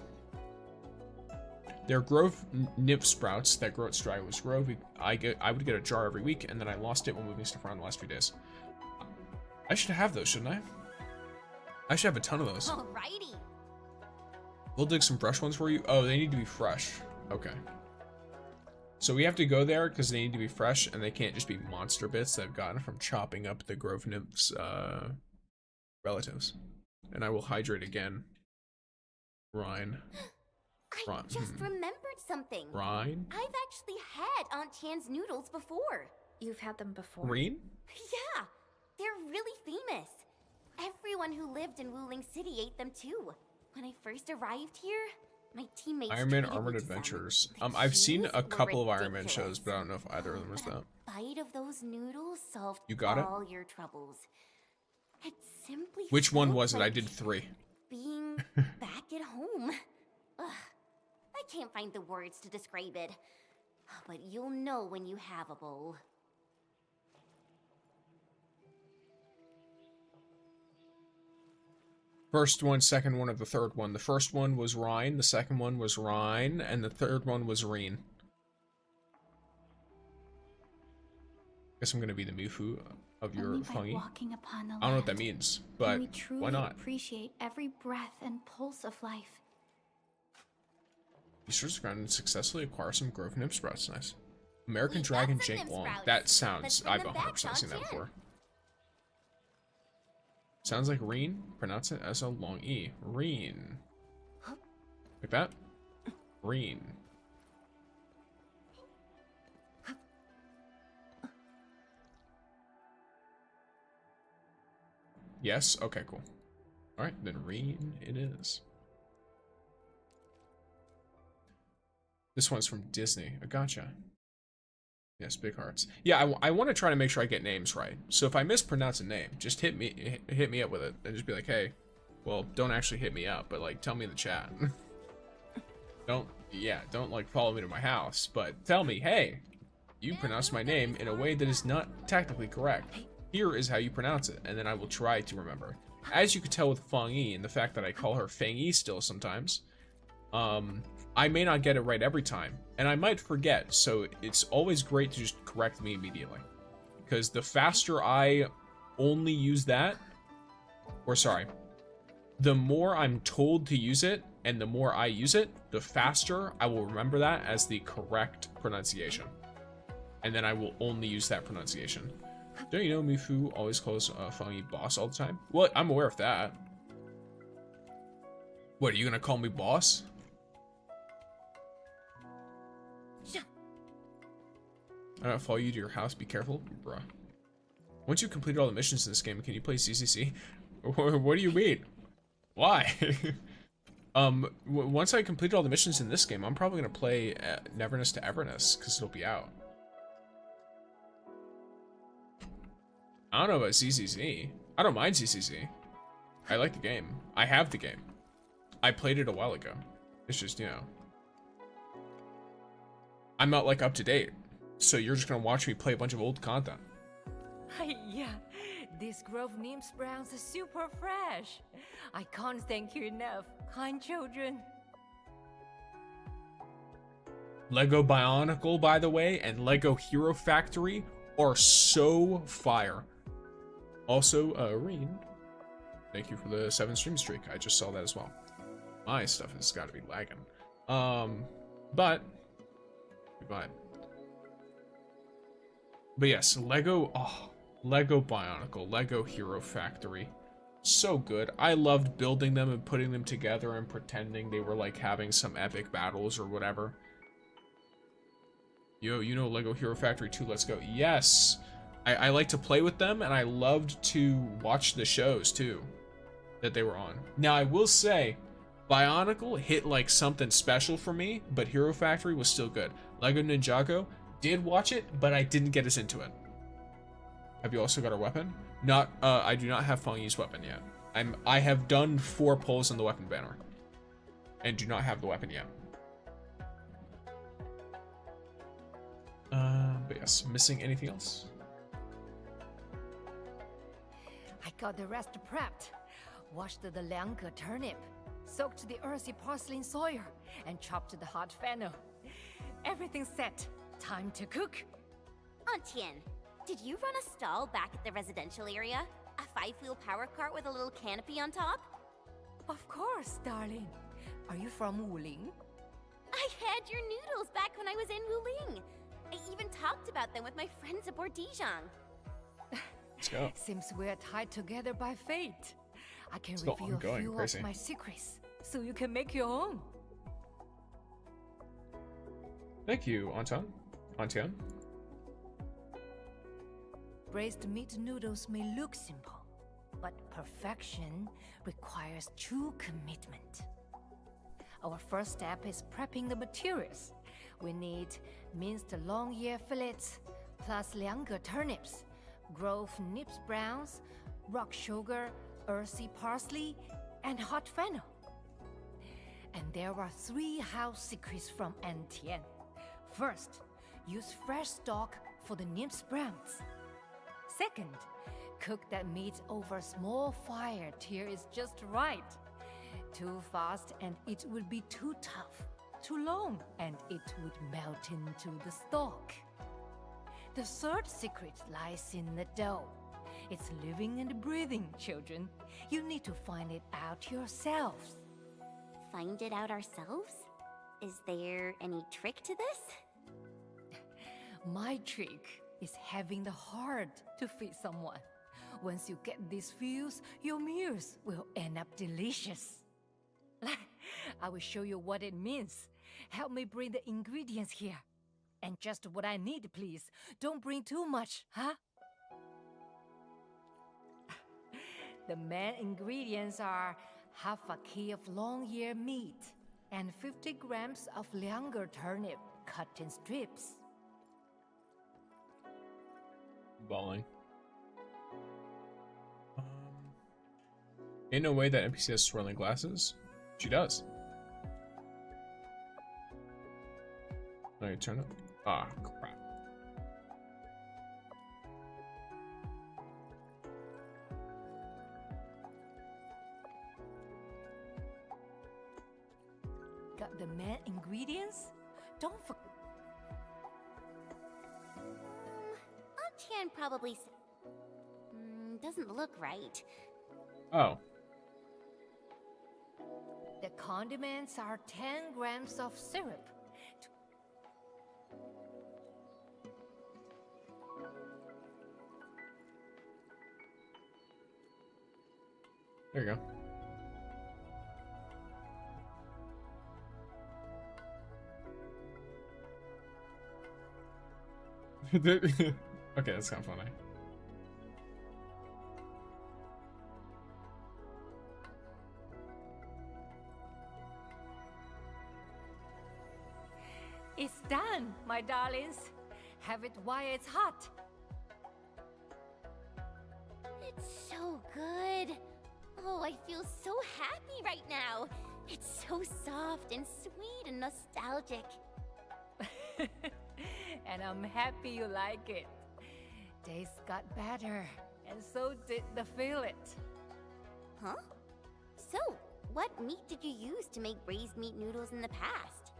They're grove nymph sprouts that grow at Straggler's Grove. I would get a jar every week, and then I lost it when moving stuff around the last few days. I should have those, shouldn't I? I should have a ton of those. Alrighty. We'll dig some fresh ones for you. Oh, they need to be fresh. Okay. So we have to go there because they need to be fresh, and they can't just be monster bits that I've gotten from chopping up the grove nymph's relatives. And I will hydrate again. Rhine. I just remembered something. Rhine? I've actually had Aunt Tian's noodles before. You've had them before? Reen? Yeah, they're really famous. Everyone who lived in Wuling City ate them too. When I first arrived here, my teammates Iron Man Armored Adventures. I've seen a couple of Iron Man shows, but I don't know if either of them was that. A bite of those noodles solved all your troubles. It simply Which one was it? I did 3. Being back at home. Ugh, I can't find the words to describe it, but you'll know when you have a bowl. First one, second one, or the third one. The first one was Rhine, the second one was Rhine, and the third one was Reen. Guess I'm gonna be the Mifu of your Fangyi. I don't know what that means, but we truly why not? Appreciate every breath and pulse of life. You search the ground and successfully acquire some grove nymph sprouts. Nice. American Dragon Jake Long. That sounds. I've 100% seen that before. Sounds like Reen. Pronounce it as a long E. Reen. Like that? Reen. Yes? Okay, cool. Alright, then Reen it is. This one's from Disney. A gacha. Yes, big hearts. Yeah, I want to try to make sure I get names right. So if I mispronounce a name, just hit me up with it and just be like, hey, well, don't actually hit me up, but like tell me in the chat. don't like follow me to my house, but tell me, hey, you pronounced my name in a way that is not technically correct. Here is how you pronounce it, and then I will try to remember. As you could tell with Fangyi and the fact that I call her Fangyi still sometimes, I may not get it right every time, and I might forget, so it's always great to just correct me immediately. Because the faster I only use that, or sorry, the more I'm told to use it, and the more I use it, the faster I will remember that as the correct pronunciation. And then I will only use that pronunciation. Don't you know Mifu always calls Fangyi boss all the time? Well, I'm aware of that. What, are you gonna call me boss? I don't follow you to your house. Be careful, bruh. Once you completed all the missions in this game, can you play CCC? What do you mean? Why? Once I completed all the missions in this game, I'm probably gonna play Neverness to Everness because it'll be out. I don't know about CCC. I don't mind CCC. I like the game. I have the game. I played it a while ago. It's just, you know, I'm not like up to date, so you're just gonna watch me play a bunch of old content. Yeah, this Grove Nymphs Browns is super fresh. I can't thank you enough, kind children. Lego Bionicle, by the way, and Lego Hero Factory are so fire. Also, Reen, thank you for the 7 stream streak. I just saw that as well. My stuff has got to be lagging. But goodbye. But yes, Lego Bionicle, Lego Hero Factory. So good. I loved building them and putting them together and pretending they were like having some epic battles or whatever. Yo, you know Lego Hero Factory 2, let's go. Yes! I like to play with them, and I loved to watch the shows too that they were on. Now I will say, Bionicle hit like something special for me, but Hero Factory was still good. Lego Ninjago, did watch it, but I didn't get as into it. Have you also got a weapon? Not, I do not have Fangyi's weapon yet. I have done 4 pulls on the weapon banner, and do not have the weapon yet. But yes, missing anything else? I got the rest prepped. Washed the Liangge turnip, soaked the earthy porcelain soil, and chopped the hot fennel. Everything's set. Time to cook. Aunt Tian, did you run a stall back at the residential area? A 5-wheel power cart with a little canopy on top? Of course, darling. Are you from Wuling? I had your noodles back when I was in Wuling. I even talked about them with my friends aboard Dijon. Let's go. Seems we're tied together by fate. I can Let's go reveal a few crazy. of my secrets, so you can make your own. Thank you, Antian. Braised meat noodles may look simple, but perfection requires true commitment. Our first step is prepping the materials. We need minced long ear fillets, plus Liangge turnips, Grove Nymphs Browns, rock sugar, earthy parsley, and hot fennel. And there are 3 house secrets from Antian. First, use fresh stock for the Nymphs Browns. Second, cook that meat over a small fire till it's just right. Too fast and it would be too tough. Too long and it would melt into the stock. The third secret lies in the dough. It's living and breathing, children. You need to find it out yourselves. Find it out ourselves? Is there any trick to this? My trick is having the heart to feed someone. Once you get these feels, your meals will end up delicious. I will show you what it means. Help me bring the ingredients here. And just what I need, please. Don't bring too much, huh? The main ingredients are half a key of long ear meat and 50 grams of Liangge turnip cut in strips. Balling. Ain't no way that NPC has swirling glasses. She does. No, you turn it. Ah, crap. Got the main ingredients? Don't forget. Aunt Tian probably doesn't look right. Oh. The condiments are 10 grams of syrup. There you go. Okay, that's kind of funny. It's done, my darlings. Have it while it's hot. It's so good. Oh, I feel so happy right now. It's so soft and sweet and nostalgic. And I'm happy you like it. Taste got better, and so did the fillet. Huh? So, what meat did you use to make braised meat noodles in the past?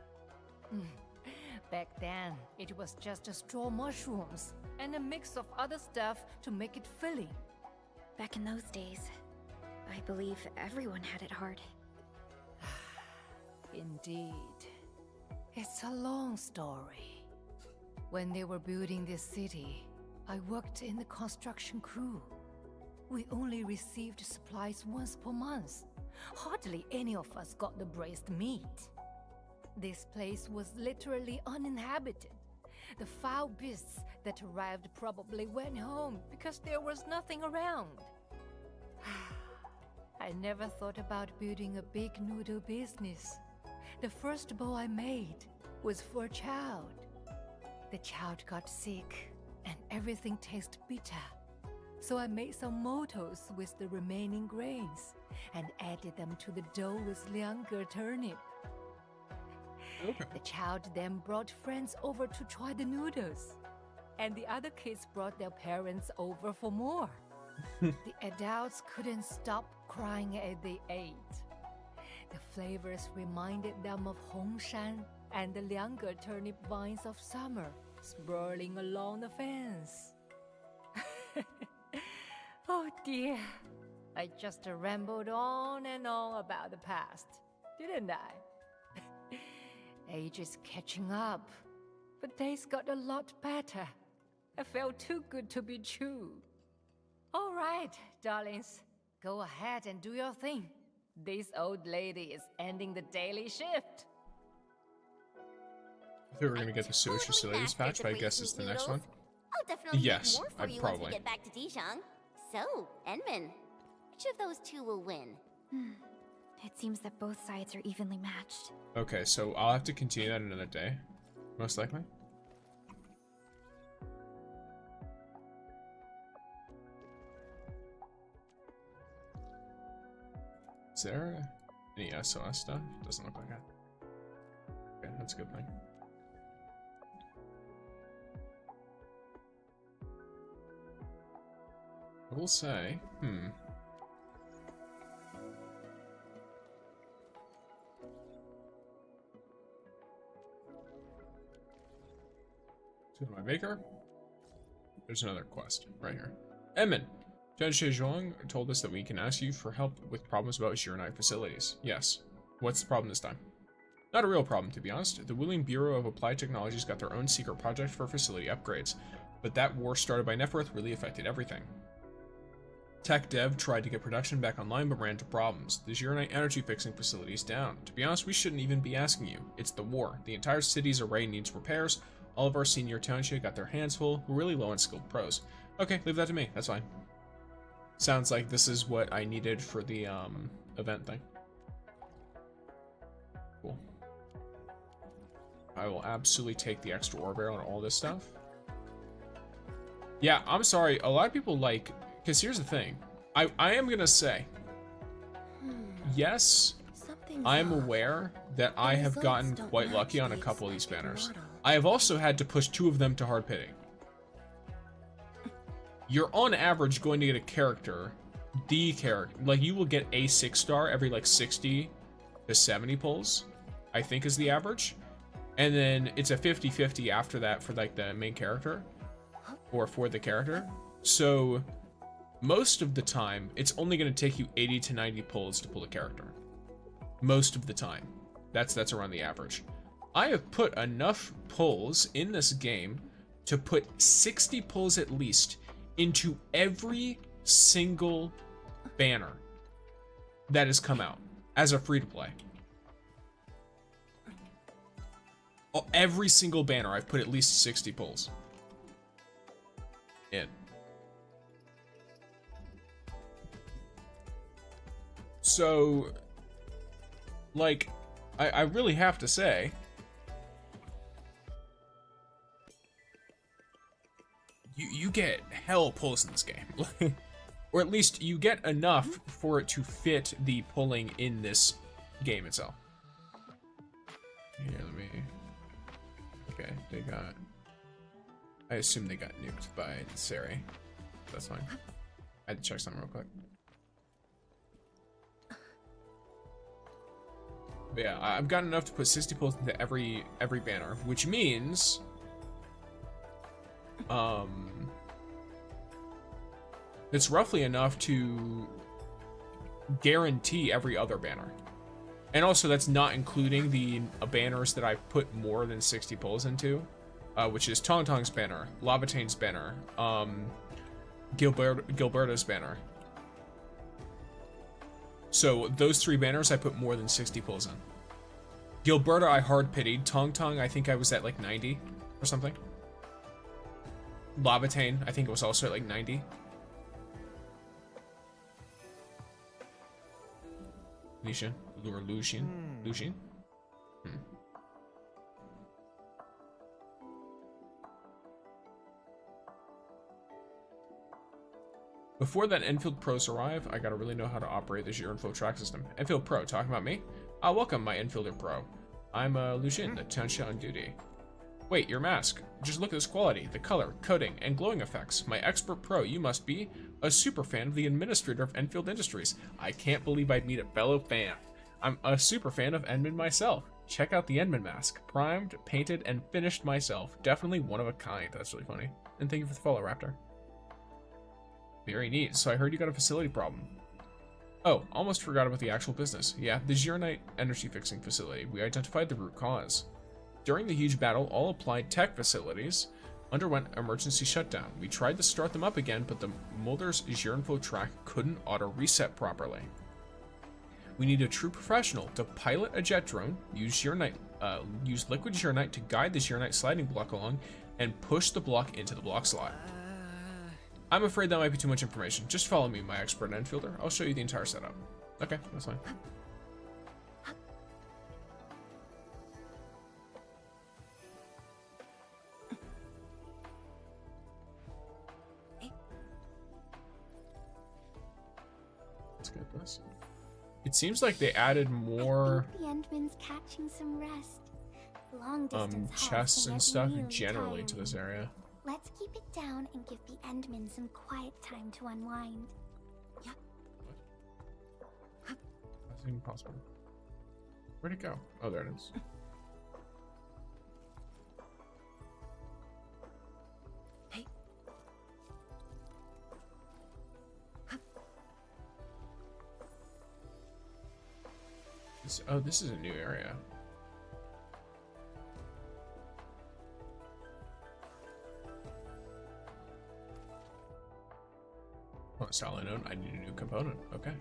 Back then, it was just straw mushrooms and a mix of other stuff to make it filling. Back in those days, I believe everyone had it hard. Indeed. It's a long story. When they were building this city, I worked in the construction crew. We only received supplies once per month. Hardly any of us got the braised meat. This place was literally uninhabited. The foul beasts that arrived probably went home because there was nothing around. I never thought about building a big noodle business. The first bowl I made was for a child. The child got sick and everything tasted bitter. So I made some motos with the remaining grains and added them to the dough with liangge turnip. Okay. The child then brought friends over to try the noodles. And the other kids brought their parents over for more. The adults couldn't stop crying as they ate. The flavors reminded them of Hongshan and the liangge turnip vines of summer sprawling along the fence. Oh dear, I just rambled on and on about the past, didn't I? Age is catching up, but days got a lot better. I felt too good to be true. All right, darlings, go ahead and do your thing. This old lady is ending the daily shift. I think we're gonna get the sewage facilities patch, but I guess it's the next one. I'll definitely Yes, make more for you once we get back to Zhuang. So, Enman, which of those two will win? It seems that both sides are evenly matched. Okay, so I'll have to continue that another day, most likely. Is there any SOS stuff? Doesn't look like it. Okay, that's a good thing. I will say, To my maker. There's another quest right here. Edmund, Judge Zhuang told us that we can ask you for help with problems about Shiranite facilities. Yes. What's the problem this time? Not a real problem, to be honest. The Wuling Bureau of Applied Technologies got their own secret project for facility upgrades, but that war started by Neferth really affected everything. Tech Dev tried to get production back online but ran into problems. The Shiranite energy fixing facility is down. To be honest, we shouldn't even be asking you. It's the war. The entire city's array needs repairs. All of our senior township got their hands full. We're really low on skilled pros. Okay, leave that to me. That's fine. Sounds like this is what I needed for the event thing. Cool. I will absolutely take the extra ore barrel and all this stuff. Yeah, I'm sorry. A lot of people like... Because here's the thing. I am going to say... Yes, I'm aware that I have gotten quite lucky on a couple of these banners. I have also had to push 2 of them to hard pitting. You're on average going to get a character, the character, like you will get a 6-star every like 60 to 70 pulls, I think is the average. And then it's a 50-50 after that for like the main character or for the character. So most of the time, it's only going to take you 80 to 90 pulls to pull a character. Most of the time. That's around the average. I have put enough pulls in this game to put 60 pulls at least into every single banner that has come out as a free-to-play. Every single banner, I've put at least 60 pulls. in. So, like, I really have to say, you get hell pulls in this game. Or at least you get enough for it to fit the pulling in this game itself. Here, let me... Okay, they got... I assume they got nuked by Sari. That's fine. I had to check something real quick. But yeah, I've got enough to put 60 pulls into every banner, which means... it's roughly enough to guarantee every other banner. And also, that's not including the banners that I put more than 60 pulls into, which is Tangtang's banner, Lavatane's banner, Gilberta's banner. So those 3 banners I put more than 60 pulls in. Gilberta I hard pitied. Tangtang I think I was at like 90 or something. Lavatane I think it was also at like 90. Lucian? Or Lucian? Lucian? Before that Enfield pros arrive, I gotta really know how to operate this Enflow track system. Enfield Pro, talking about me? Welcome, my Enfielder Pro. I'm Lucian, the township on duty. Wait, your mask. Just look at this quality, the color, coating, and glowing effects. My expert pro, you must be a super fan of the administrator of Enfield Industries. I can't believe I'd meet a fellow fan. I'm a super fan of Endman myself. Check out the Endman mask. Primed, painted, and finished myself. Definitely one of a kind. That's really funny. And thank you for the follow, Raptor. Very neat. So I heard you got a facility problem. Oh, almost forgot about the actual business. Yeah, the Zhuang energy fixing facility. We identified the root cause. During the huge battle, all applied tech facilities underwent emergency shutdown. We tried to start them up again, but the Mulder's Zhuang track couldn't auto-reset properly. We need a true professional to pilot a jet drone, use liquid Zhuang to guide the Zhuang sliding block along, and push the block into the block slot. I'm afraid that might be too much information. Just follow me, my expert Enfielder. I'll show you the entire setup. Okay, that's fine. Let's get this. It seems like they added more The Endman's catching some rest. Long distance chests and stuff generally to this area. Let's keep it down and give the Endman some quiet time to unwind. What? That's even possible. Where'd it go? Oh, there it is. Oh, this is a new area. Oh, style unknown. I need a new component. Okay.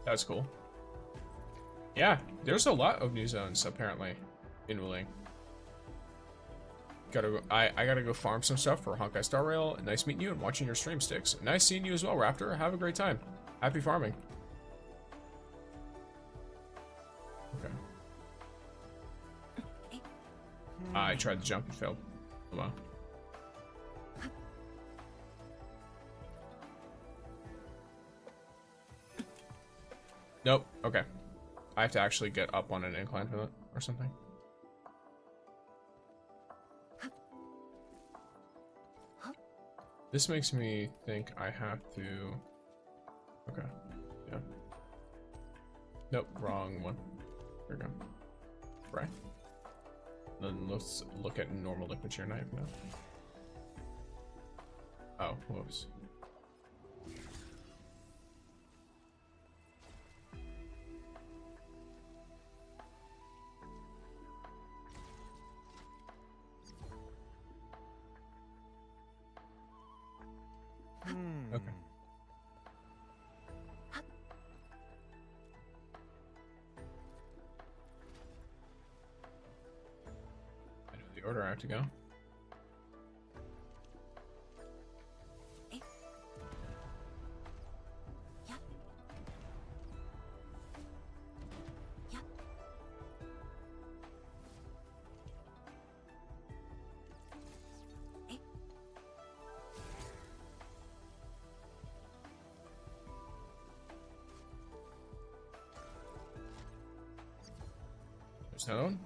That's cool. Yeah, there's a lot of new zones apparently in Wuling. I gotta go farm some stuff for Honkai Star Rail. Nice meeting you and watching your stream, Sticks. Nice seeing you as well, Raptor. Have a great time. Happy farming. Okay. I tried to jump and failed. Oh well. Nope. Okay. I have to actually get up on an incline for that or something. This makes me think I have to... Okay. Yeah. Nope. Wrong one. There we go. Right. Then let's look at normal liquid shear knife now. Oh, whoops. order I have to go? There's another one.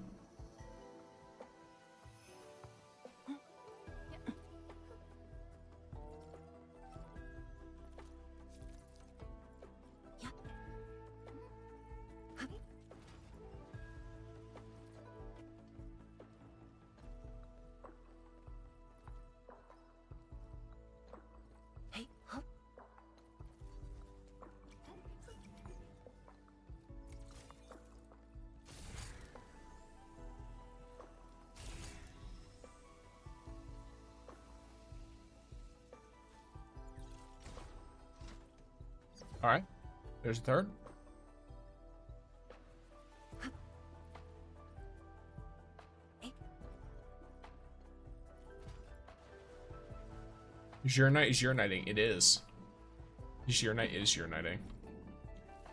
All right, there's a third. Zhuang is urinating. It is. Zhuang is urinating.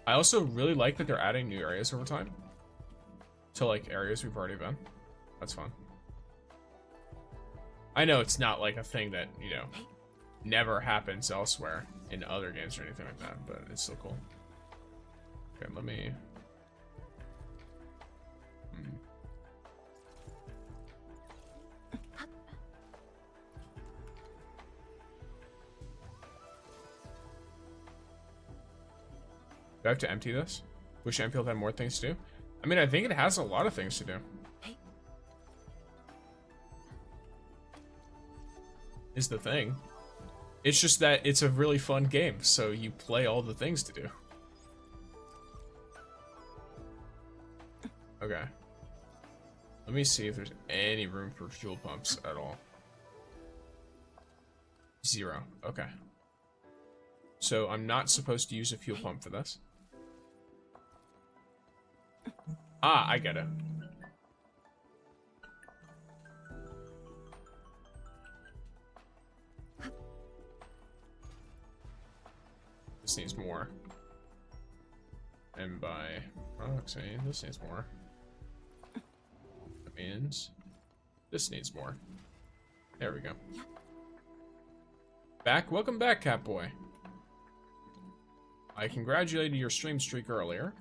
I also really like that they're adding new areas over time to like areas we've already been. That's fun. I know it's not like a thing that, you know, never happens elsewhere in other games or anything like that, but it's still cool. Okay, let me... Do I have to empty this? Wish Endfield had more things to do. I mean, I think it has a lot of things to do. Is the thing. It's just that it's a really fun game, so you play all the things to do. Okay. Let me see if there's any room for fuel pumps at all. 0. Okay. So I'm not supposed to use a fuel pump for this. Ah, I get it. This needs more. And by proxy, this needs more. That means this needs more. There we go. Back. Welcome back, Catboy. I congratulated your stream streak earlier.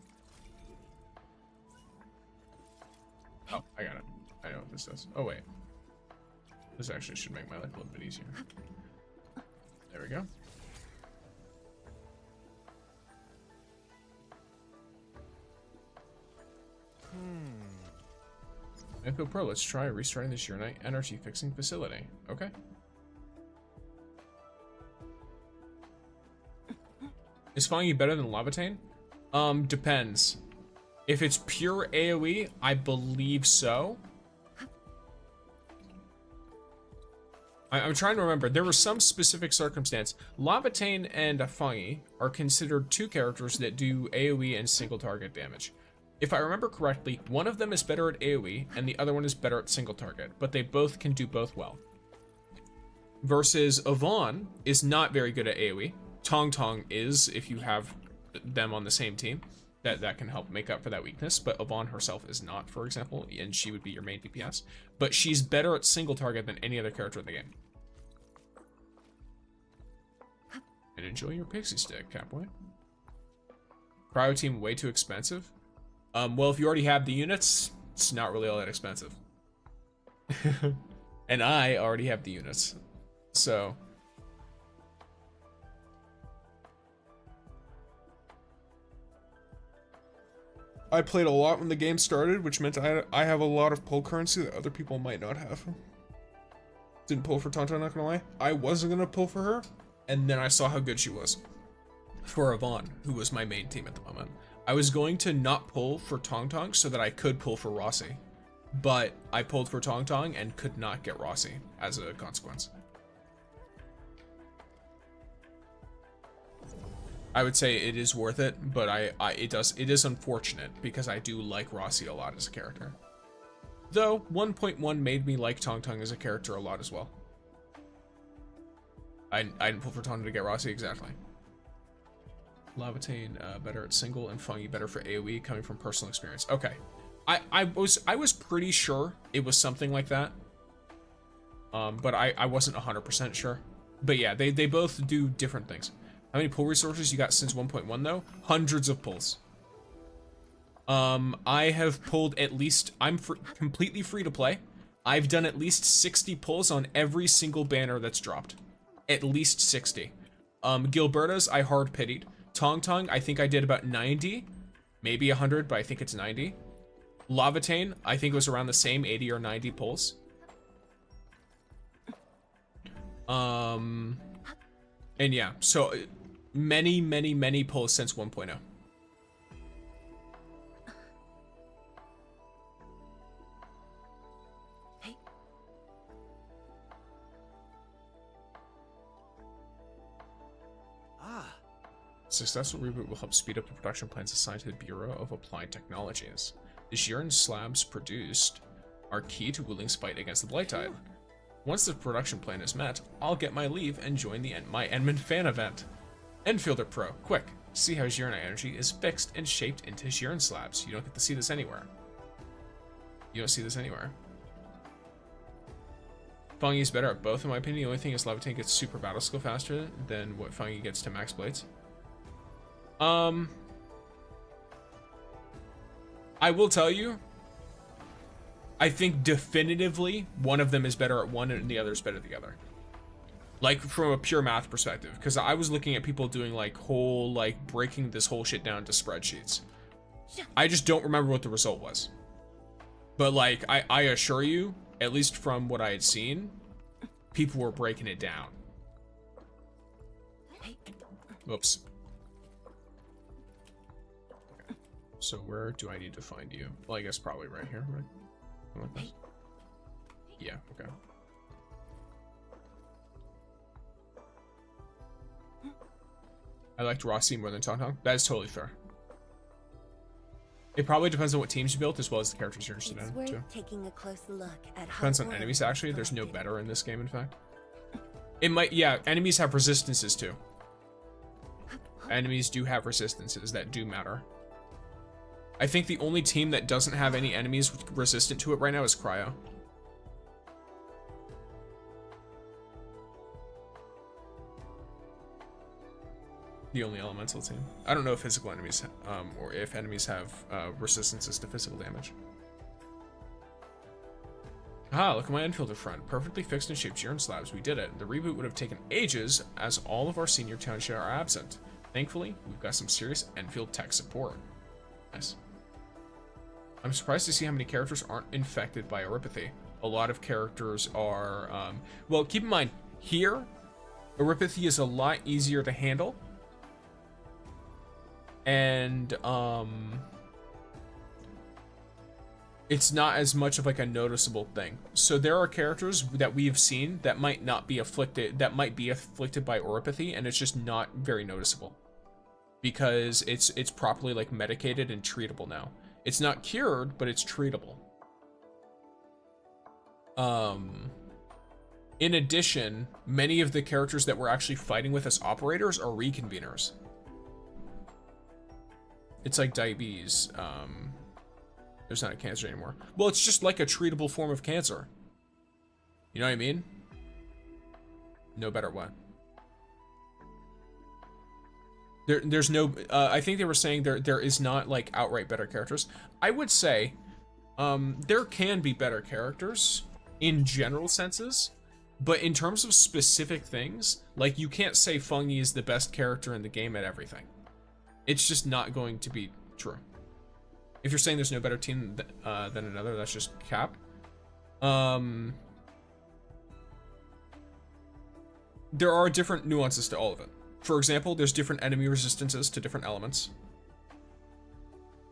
Oh, I got it. I know what this does. Oh, wait. This actually should make my life a little bit easier. There we go. Endfield Pro, let's try restarting the Zhuang energy fixing facility. Okay. Is Fangyi better than Lavatane? Depends. If it's pure AoE, I believe so. I'm trying to remember. There was some specific circumstance. Lavatane and Fangyi are considered two characters that do AoE and single target damage. If I remember correctly, one of them is better at AoE and the other one is better at single target, but they both can do both well. Versus Yvonne is not very good at AoE. Tangtang is, if you have them on the same team. That can help make up for that weakness, but Yvonne herself is not, for example, and she would be your main DPS. But she's better at single target than any other character in the game. And enjoy your pixie stick, Catboy. Cryo team way too expensive? Well, if you already have the units, it's not really all that expensive. And I already have the units, so... I played a lot when the game started, which meant I have a lot of pull currency that other people might not have. Didn't pull for Tangtang, not gonna lie. I wasn't gonna pull for her, and then I saw how good she was. For Yvonne, who was my main team at the moment. I was going to not pull for Tangtang so that I could pull for Rossi. But I pulled for Tangtang and could not get Rossi as a consequence. I would say it is worth it, but it is unfortunate because I do like Rossi a lot as a character. Though 1.1 made me like Tangtang as a character a lot as well. I didn't pull for Tangtang to get Rossi, exactly. Lavatane better at single and Fangyi better for AoE coming from personal experience. Okay. I was pretty sure it was something like that. But I wasn't 100% sure. But yeah, they both do different things. How many pull resources you got since 1.1 though? Hundreds of pulls. I have pulled at least, I'm completely free to play. I've done at least 60 pulls on every single banner that's dropped. At least 60. Gilberta's I hard pitied. Tangtang, I think I did about 90. Maybe 100, but I think it's 90. Lavatane, I think it was around the same 80 or 90 pulls. And yeah, so many pulls since 1.0. Successful reboot will help speed up the production plans assigned to the Bureau of Applied Technologies. The Xiran slabs produced are key to Wuling's fight against the Blight Tide. Once the production plan is met, I'll get my leave and join my Enman fan event. Endfielder Pro, quick, see how Xiran energy is fixed and shaped into Xiran slabs. You don't get to see this anywhere. You don't see this anywhere. Fangyi is better at both in my opinion. The only thing is Lavatane gets super battle skill faster than what Fangyi gets to max blades. I will tell you, I think definitively one of them is better at one and the other is better at the other. Like from a pure math perspective, because I was looking at people doing like breaking this whole shit down to spreadsheets. I just don't remember what the result was. But like, I assure you, at least from what I had seen, people were breaking it down. Whoops. So where do I need to find you? Well, I guess probably right here, right? Like this? Yeah, okay. I liked Rossi more than Tangtang. That is totally fair. It probably depends on what teams you built as well as the characters you're interested in, too. Taking a close look at Depends on enemies, actually. There's no better in this game, in fact. It might, yeah, enemies have resistances, too. Enemies do have resistances that do matter. I think the only team that doesn't have any enemies resistant to it right now is Cryo. The only elemental team. I don't know if physical enemies, or if enemies have resistances to physical damage. Ah, look at my Enfielder friend. Perfectly fixed and shaped Xiran slabs. We did it. The reboot would have taken ages as all of our senior township are absent. Thankfully, we've got some serious Enfield tech support. Nice. I'm surprised to see how many characters aren't infected by Oripathy. A lot of characters are, well, keep in mind, here, Oripathy is a lot easier to handle. And, it's not as much of like a noticeable thing. So there are characters that we've seen that might not be afflicted, that might be afflicted by Oripathy, and it's just not very noticeable. Because it's properly like medicated and treatable now. It's not cured, but it's treatable. In addition, many of the characters that we're actually fighting with as operators are reconveners. It's like diabetes. There's not a cancer anymore. Well, it's just like a treatable form of cancer. You know what I mean? No better way. There's no, I think they were saying there is not like outright better characters. I would say, there can be better characters in general senses, but in terms of specific things, like you can't say Fangyi is the best character in the game at everything. It's just not going to be true. If you're saying there's no better team than another, that's just cap. There are different nuances to all of it. For example, there's different enemy resistances to different elements.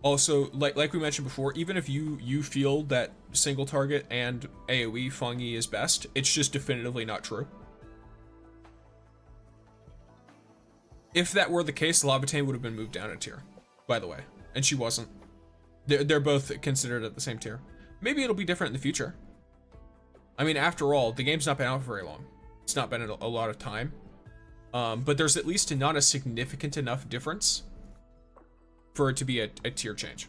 Also, like we mentioned before, even if you feel that single target and AoE Fangyi is best, it's just definitively not true. If that were the case, Lavatane would have been moved down a tier, by the way, and she wasn't. They're both considered at the same tier. Maybe it'll be different in the future. I mean, after all, the game's not been out for very long. It's not been a lot of time. But there's at least not a significant enough difference for it to be a tier change.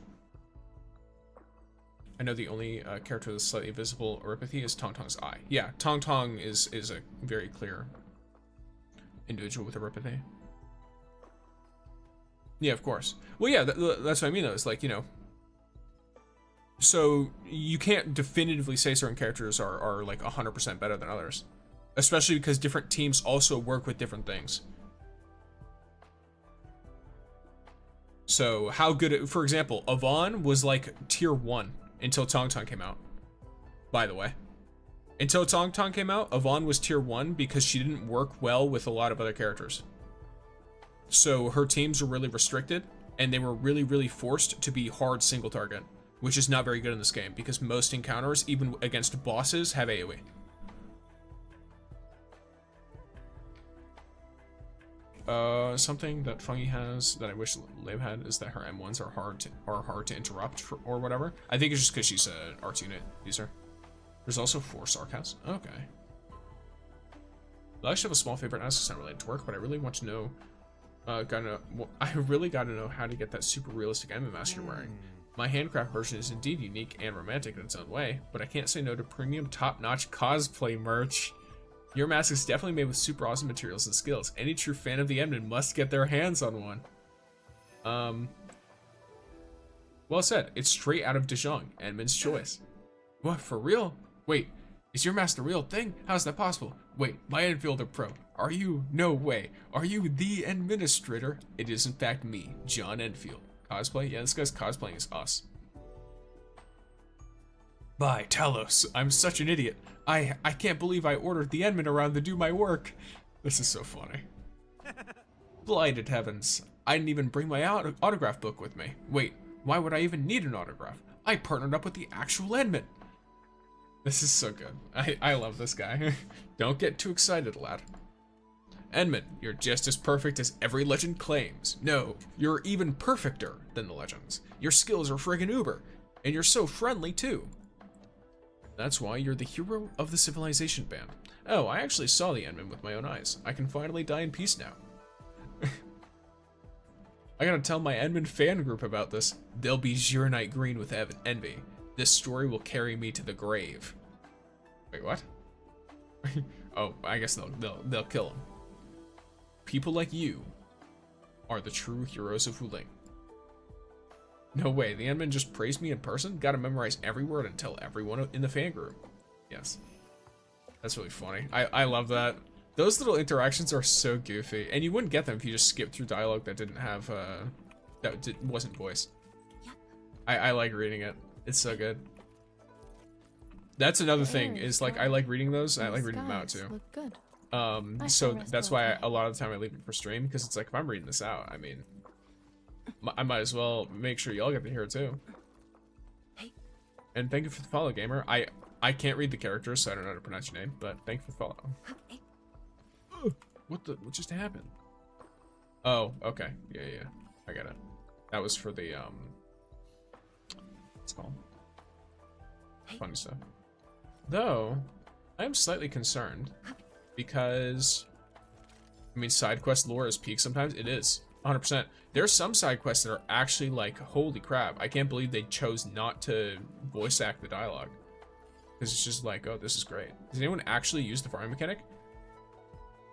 I know the only character with a slightly visible oropathy is Tangtang's eye. Yeah, Tangtang is a very clear individual with oropathy. Yeah, of course. Well, yeah, that's what I mean, though. It's like, you know, so you can't definitively say certain characters are like 100% better than others, especially because different teams also work with different things. So how good, for example, Yvonne was like tier 1 until Tangtang came out. By the way, until Tangtang came out, Yvonne was tier 1 because she didn't work well with a lot of other characters. So her teams were really restricted, and they were really forced to be hard single target, which is not very good in this game because most encounters, even against bosses, have AoE. Something that Fangyi has that I wish Liv had is that her M1s are hard to interrupt or whatever. I think it's just because she's an arts unit user. There's also 4 sarcasm. Okay. I actually have a small favorite. It's not related to work, but I really want to know. I really got to know how to get that super realistic anime mask you're wearing. My handcraft version is indeed unique and romantic in its own way, but I can't say no to premium top-notch cosplay merch. Your mask is definitely made with super awesome materials and skills. Any true fan of the Endman must get their hands on one. Well said. It's straight out of Zhuang, Endman's choice. What, for real? Wait, is your mask the real thing? How's that possible? Wait, my Enfielder Pro. Are you? No way. Are you the administrator? It is in fact me, John Endfield. Cosplay? Yeah, this guy's cosplaying as us. Bye, Talos. I'm such an idiot. I can't believe I ordered the Endman around to do my work. This is so funny. Blighted heavens. I didn't even bring my autograph book with me. Wait, why would I even need an autograph? I partnered up with the actual Endman. This is so good. I love this guy. Don't get too excited, lad. Endman, you're just as perfect as every legend claims. No, you're even perfecter than the legends. Your skills are friggin' uber, and you're so friendly too. That's why you're the hero of the Civilization band. Oh, I actually saw the Endman with my own eyes. I can finally die in peace now. I gotta tell my Endman fan group about this. They'll be Zhuang green with envy. This story will carry me to the grave. Wait, what? Oh, I guess they'll kill him. People like you are the true heroes of Wuling. No way, the Endman just praised me in person? Gotta memorize every word and tell everyone in the fan group. Yes. That's really funny. I love that. Those little interactions are so goofy, and you wouldn't get them if you just skipped through dialogue that didn't have, wasn't voiced. I like reading it. It's so good. That's another thing, is like, I like reading those, and I like reading them out too. Look good. So that's why a lot of the time I leave it for stream, because it's like, if I'm reading this out, I mean, I might as well make sure y'all get to hear it too. And thank you for the follow, gamer. I can't read the characters, so I don't know how to pronounce your name, but thank you for the follow. What just happened? Oh, okay. Yeah, I got it. That was for the, what's it called? Funny stuff. Though, I am slightly concerned, because, I mean, side quest lore is peak sometimes. It is, 100%. There's some side quests that are actually like, holy crap, I can't believe they chose not to voice act the dialogue. Because it's just like, oh, this is great. Does anyone actually use the farming mechanic?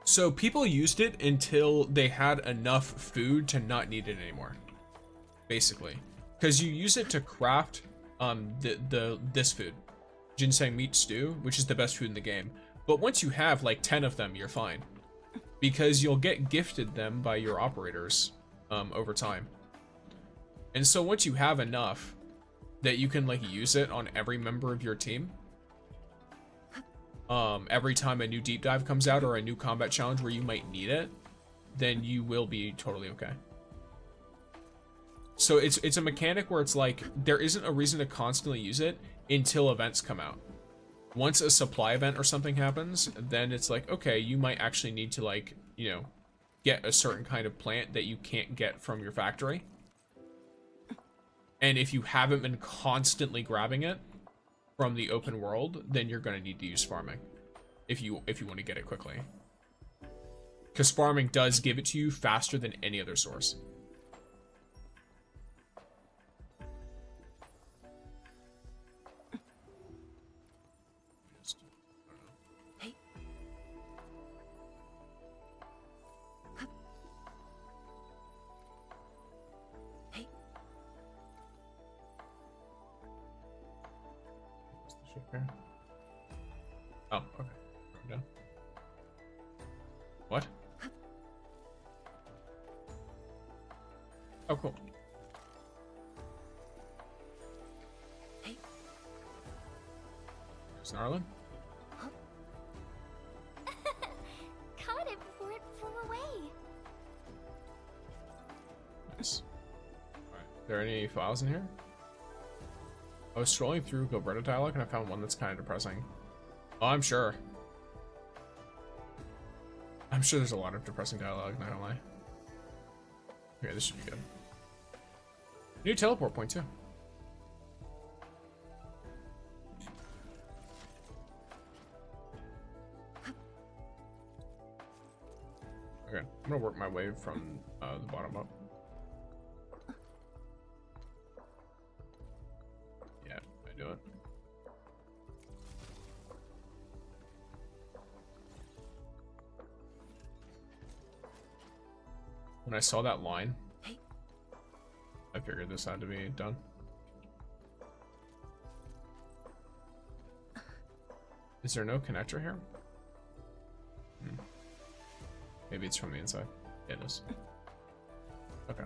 So people used it until they had enough food to not need it anymore, basically. Because you use it to craft this food, ginseng meat stew, which is the best food in the game. But once you have like 10 of them, you're fine, because you'll get gifted them by your operators over time. And so once you have enough that you can like use it on every member of your team, every time a new deep dive comes out or a new combat challenge where you might need it, then you will be totally okay. So it's a mechanic where it's like, there isn't a reason to constantly use it until events come out. Once a supply event or something happens, then it's like, okay, you might actually need to like, you know, get a certain kind of plant that you can't get from your factory. And if you haven't been constantly grabbing it, from the open world, then you're gonna need to use farming if you want to get it quickly. Because farming does give it to you faster than any other source. Oh, okay. I'm done. What? Oh, cool. Snarling? Caught it before it flew away. Nice. Alright. Are there any files in here? I was scrolling through Gilberta dialogue and I found one that's kind of depressing. Oh, I'm sure. I'm sure there's a lot of depressing dialogue, not gonna lie. Okay, this should be good. New teleport point, too. Okay, I'm gonna work my way from the bottom up. Yeah, I do it. When I saw that line, I figured this had to be done. Is there no connector here? Maybe it's from the inside. Yeah, it is. Okay.